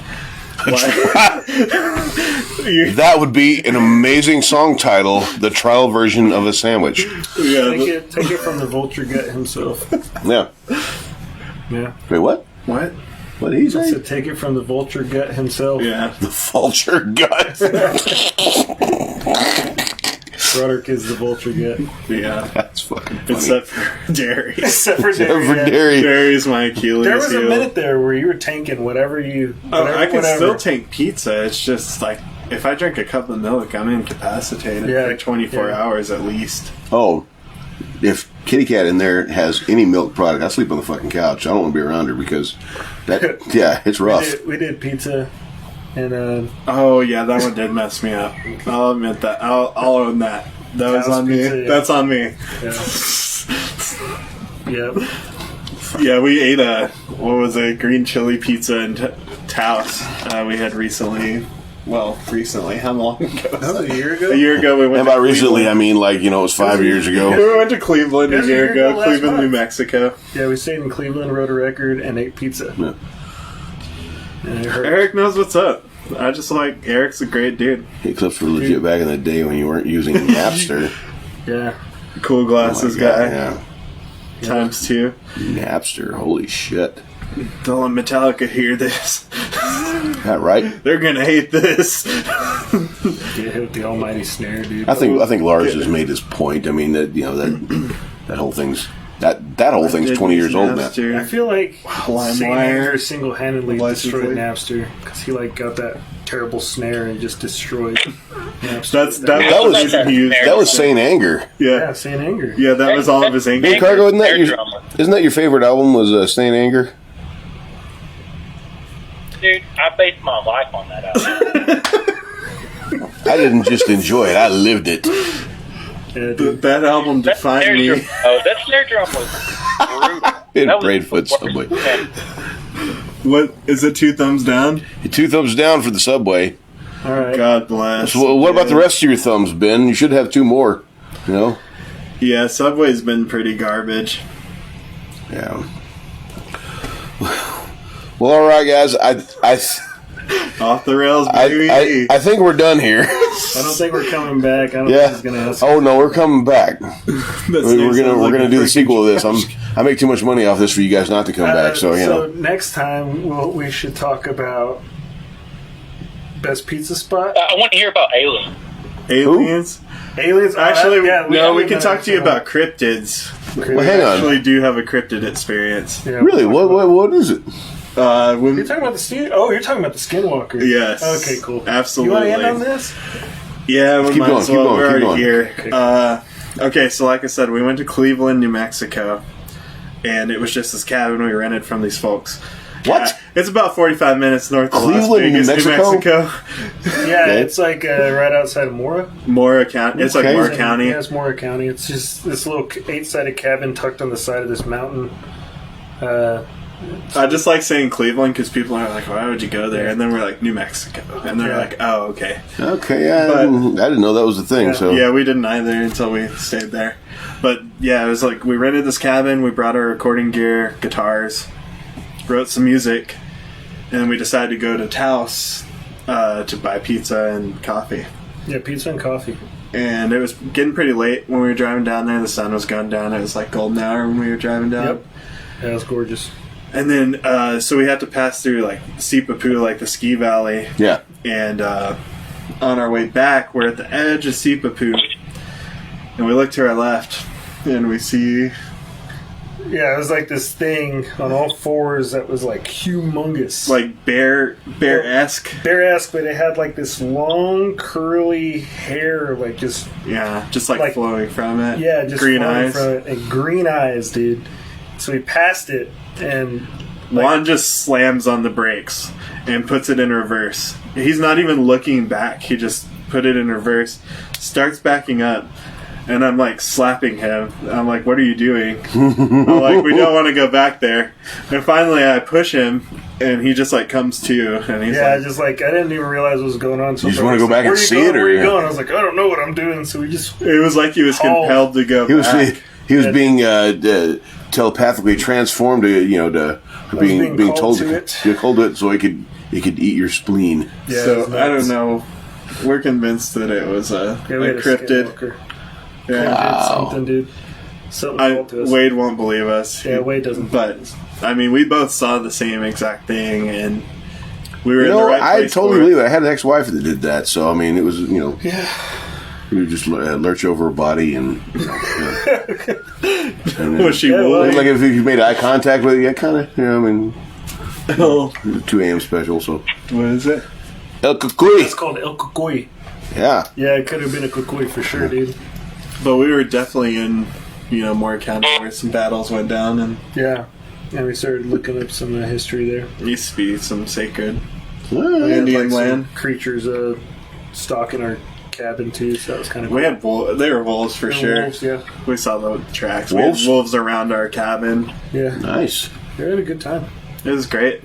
That would be an amazing song title, the trial version of a sandwich.
Yeah.
Take it from the vulture gut himself.
Yeah.
Yeah.
Wait, what?
What?
What did he say?
So take it from the vulture gut himself.
Yeah.
The vulture gut.
Broderick is the vulture gut.
Yeah.
That's fucking funny.
Except for Jerry.
Except for
Except for
Dairy.
Dairy.
Jerry's my Achilles
There was a
heel.
minute there where you were tanking whatever you.
Oh,
Whatever,
I can
whatever.
still take pizza. It's just like if I drink a cup of milk, I'm incapacitated
Yeah,
for 24
yeah.
hours at least.
Oh, if kitty cat in there has any milk product, I sleep on the fucking couch. I don't want to be around her because it's rough.
We did pizza, and
oh yeah, that one did mess me up. I'll admit that. I'll own that. That was on
pizza,
me.
yeah.
That's on me.
Yeah. Yep.
Yeah, we ate green chili pizza in Taos. We had recently. Well, recently. How long ago?
That was a year ago?
A year ago we went
And by recently, I mean like, it was 5 years ago.
We went to Cleveland a year ago. Cleveland, New Mexico.
Yeah, we stayed in Cleveland, rode a record, and ate pizza.
Yeah.
And it hurt.
Eric knows what's up. I just like Eric's a great dude.
Except for legit back in the day when you weren't using Napster.
Yeah.
Cool glasses guy.
Yeah.
Times 2.
Napster, holy shit.
Don't let Metallica hear this.
That right?
They're gonna hate this.
Get hit with the almighty snare, dude.
I think Lars has made his point. I mean that that whole thing's that whole thing's 20 years old now.
I feel like Saint
LimeWire
Anger single-handedly
License
destroyed
plate.
Napster because he got that terrible snare and just destroyed Napster.
That was
was-
the reason he used
That was Saint Anger.
Yeah, Saint Anger.
Yeah, that was all of his anger.
Hey Cargo, isn't that your favorite album? Was Saint Anger?
Dude, I based my life on that album.
I didn't just enjoy it; I lived it.
Yeah, dude.
That album defined me.
That snare drum was brutal.
In
That was
Braidfoot
the worst.
Subway.
What is it? 2 thumbs down?
2 thumbs down for the Subway.
All right.
God bless.
So what about the rest of your thumbs, Ben? You should have 2 more.
Yeah, Subway's been pretty garbage.
Yeah. Well, all right, guys.
Off the rails, baby.
I think we're done here.
I don't think we're coming back. I don't think he's gonna ask.
Oh no, we're coming back. We're gonna do the sequel to this. I make too much money off this for you guys not to come back. So
So next time we should talk about best pizza spot.
I want to hear about Alien.
Aliens?
Aliens.
Actually,
yeah,
we can talk to you about cryptids.
Well, hang
We
on.
actually do have a cryptid experience.
Yeah,
Really, what is it?
When
You're talking about the you're talking about the Skinwalker.
Yes.
Okay, cool.
Absolutely.
You want to end on this?
Yeah, we
Keep
might
going,
as
keep
well.
going,
We're
keep
already
going.
here. Okay, so like I said, we went to Cleveland, New Mexico, and it was just this cabin we rented from these folks.
What?
It's about 45 minutes north of Las
Cleveland, New
Vegas,
Mexico?
Yeah,
Okay.
it's like right outside of Mora.
Mora County. It's
Okay.
like Mora County.
Yeah, it's Mora County. It's just this little 8-sided cabin tucked on the side of this mountain.
I just like saying Cleveland because people are like, why would you go there? And then we're like, New Mexico. And they're
Yeah.
like, oh, okay.
Okay, yeah,
But-
I didn't know that was a thing.
Yeah.
So
Yeah, we didn't either until we stayed there. But yeah, it was like we rented this cabin, we brought our recording gear, guitars, wrote some music, and we decided to go to Taos to buy pizza and coffee.
Yeah, pizza and coffee.
And it was getting pretty late when we were driving down there. The sun was going down. It was like golden hour when we were driving down.
Yep. Yeah, it's gorgeous.
And then, so we had to pass through like Sipapu, like the ski valley.
yeah,
And on our way back, we're at the edge of Sipapu. And we look to our left, and we see...
Yeah, it was like this thing on all fours that was like humongous.
like bear-esque.
bear-esque, but it had like this long curly hair, like just
Just like flowing from it.
just
green
flowing
eyes.
from it. And green eyes, dude. So we passed it, and
Juan just slams on the brakes and puts it in reverse. He's not even looking back. He just put it in reverse, starts backing up, and I'm like slapping him. I'm like, what are you doing? I'm like, we don't want to go back there. And finally I push him, and he just like comes to, and he's like,
just like I didn't even realize what was going on. So
You just wanna go back and see it,
Where
or-
are you going? I was like, I don't know what I'm doing. So we just
it was like he was compelled to go
he was
back.
he was being telepathically transformed to being
called
told
to it.
called to it so he could eat your spleen.
Yeah,
So
it was
I don't
nuts.
know. We're convinced that it was a
Yeah, we had a
cryptid.
skinwalker.
Yeah.
Something, dude. Something called to us.
Wade won't believe us.
Yeah, Wade doesn't.
But I mean, we both saw the same exact thing, and we were
You
in
know,
the right
I
place.
totally
for it.
believe it. I had an ex-wife that did that, so I mean, it was
Yeah.
you would just lurch over her body and. And then,
Was she
Yeah, well,
woolly?
like if you made eye contact with it, yeah, kind of. I mean,
Oh,
2 a.m. special, so
what is it?
El Cucuy.
It's called El Cucuy.
Yeah,
Yeah, it could have been a Cucuy for sure, dude.
But we were definitely in more accounts where some battles went down, and
we started looking up some history there.
Used to be some sacred
Indian
land
creatures stalking our cabin too, so that was kind of cool.
We had they were wolves for sure.
Wolves, yeah.
We saw the tracks.
Wolves?
We had wolves around our cabin.
Yeah.
Nice.
We had a good time.
It was great.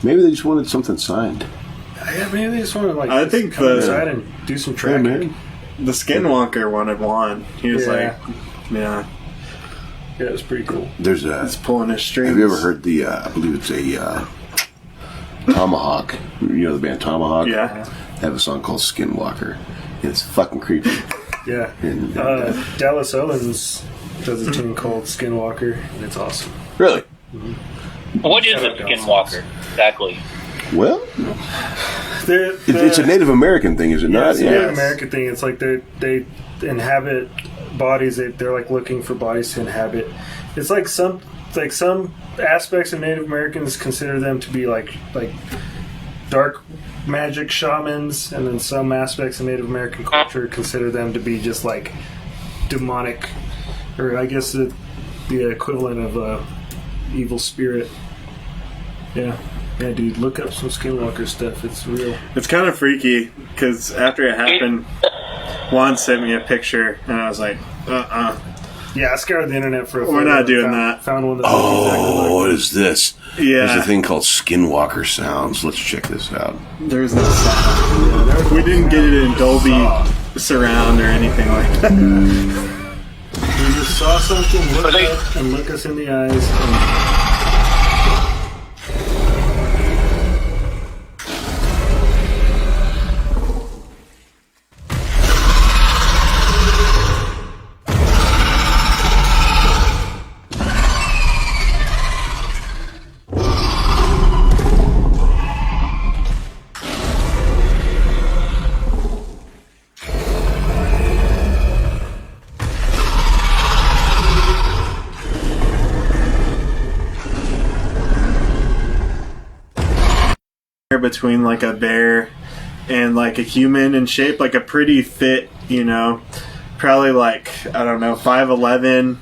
Maybe they just wanted something signed.
Yeah, maybe they just wanted
I think
come inside and do some tracking.
The Skinwalker wanted Juan. He was
Yeah, it was pretty cool.
He's pulling his strings.
Have you ever heard the? I believe it's a Tomahawk. The band Tomahawk.
Yeah.
They have a song called Skinwalker. It's fucking creepy.
Yeah.
And,
Dallas Owens does a tune called Skinwalker, and it's awesome.
Really?
What is a skinwalker exactly?
Well, it's a Native American thing, is it not?
It's a Native American thing. It's like they inhabit bodies. They're like looking for bodies to inhabit. It's like some aspects of Native Americans consider them to be like dark magic shamans, and then some aspects of Native American culture consider them to be just like demonic, or I guess the equivalent of a evil spirit. Yeah, dude, look up some Skinwalker stuff. It's real.
It's kind of freaky because after it happened, Juan sent me a picture, and I was like,
Yeah, I scoured the internet for a photo.
We're not doing that.
Found one that
what is this?
Yeah.
There's a thing called Skinwalker Sounds. Let's check this out.
There's no sound. We didn't get it in Dolby Surround or anything like that.
We just saw something, look up, and look us in the eyes.
Between like a bear and like a human in shape, like a pretty fit, probably like, I don't know, 5'11".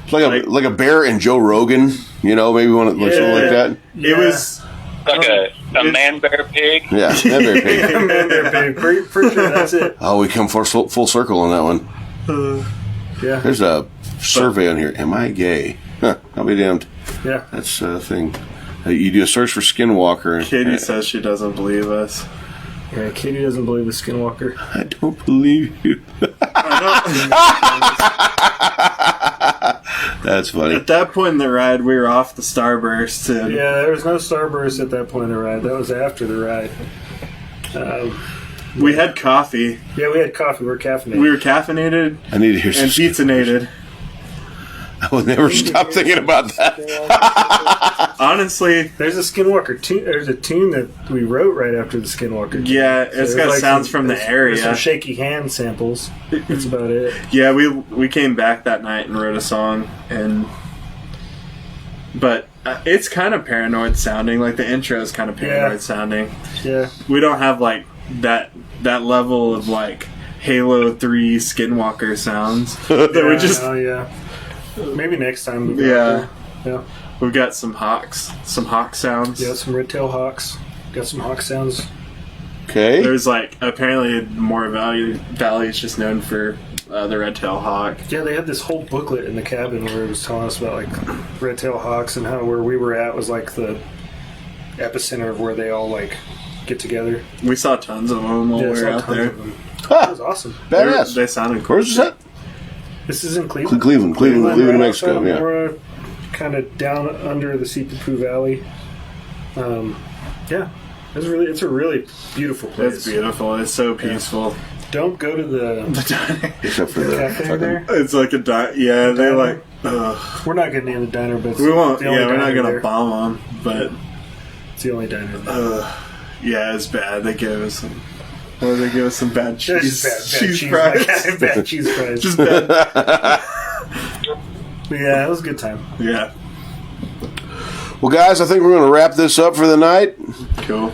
It's like a bear and Joe Rogan, maybe something like that.
It was
like a man bear pig.
Yeah, man bear pig.
Man bear pig, for sure, that's it.
Oh, we come full circle on that one.
Yeah.
There's a survey on here. Am I gay? Huh, I'll be damned.
Yeah.
That's a thing. You do a search for Skinwalker.
Katie says she doesn't believe us.
Yeah, Katie doesn't believe the Skinwalker.
I don't believe you. That's funny.
At that point in the ride, we were off the Starburst.
Yeah, there was no Starburst at that point in the ride. That was after the ride.
We had coffee.
Yeah, we had coffee. We were caffeinated.
We were caffeinated.
I need to hear some.
And pizza-nated.
I will never stop thinking about that.
Honestly,
there's a Skinwalker tune. There's a tune that we wrote right after the Skinwalker.
Yeah, it's got sounds from the area.
Some shaky hand samples. That's about it.
Yeah, we came back that night and wrote a song, but it's kind of paranoid sounding. Like the intro is kind of paranoid sounding.
Yeah,
we don't have like that level of like Halo 3 Skinwalker sounds.
Maybe next time.
Yeah.
We've
got some hawk sounds.
Yeah, some red-tailed hawks. Got some hawk sounds.
Okay.
There's like, apparently Moore Valley is just known for the red-tailed hawk.
Yeah, they had this whole booklet in the cabin where it was telling us about like red-tailed hawks and how where we were at was like the epicenter of where they all like get together.
We saw tons of them while we were out there.
It was awesome.
Badass.
They sounded cool.
Where's this at?
This is in Cleveland.
Cleveland, New Mexico. Yeah.
We're kind of down under the Sipapoo Valley. It's a really beautiful place.
It's beautiful. It's so peaceful.
Yeah. Don't go to the
diner.
Except for the
cafe there.
It's like a diner. Yeah, they like.
We're not going to name the diner, but
we won't. Yeah, we're not going to bomb them, but
it's the only diner.
Yeah, it's bad. They give us some. Or they give us some bad cheese.
Cheese fries. Bad cheese fries.
Just bad.
Yeah, it was a good time.
Yeah.
Well, guys, I think we're going to wrap this up for the night.
Cool.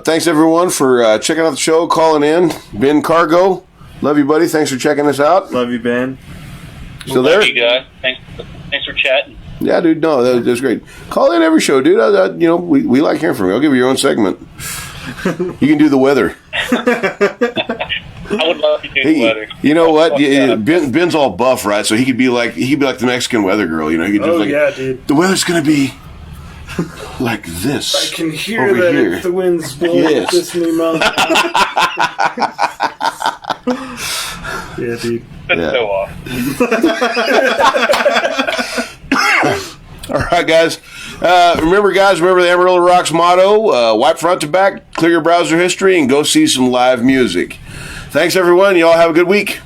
Thanks, everyone, for checking out the show, calling in. Ben Cargo, love you, buddy. Thanks for checking us out.
Love you, Ben.
Still there?
Love you guys. Thanks for chatting.
Yeah, dude. No, that's great. Call in every show, dude. We like hearing from you. I'll give you your own segment. You can do the weather.
I would love to do the weather.
You know what? Ben's all buff, right? So he could be like the Mexican weather girl. You know, he could just
yeah, dude.
The weather's gonna be like this.
I can hear
over
that
here.
if the wind's blowing
Yes.
this new mountain. Yeah, dude.
That's so awesome.
All right, guys. Remember the Amarillo Rocks motto: wipe front to back, clear your browser history, and go see some live music. Thanks, everyone. You all have a good week.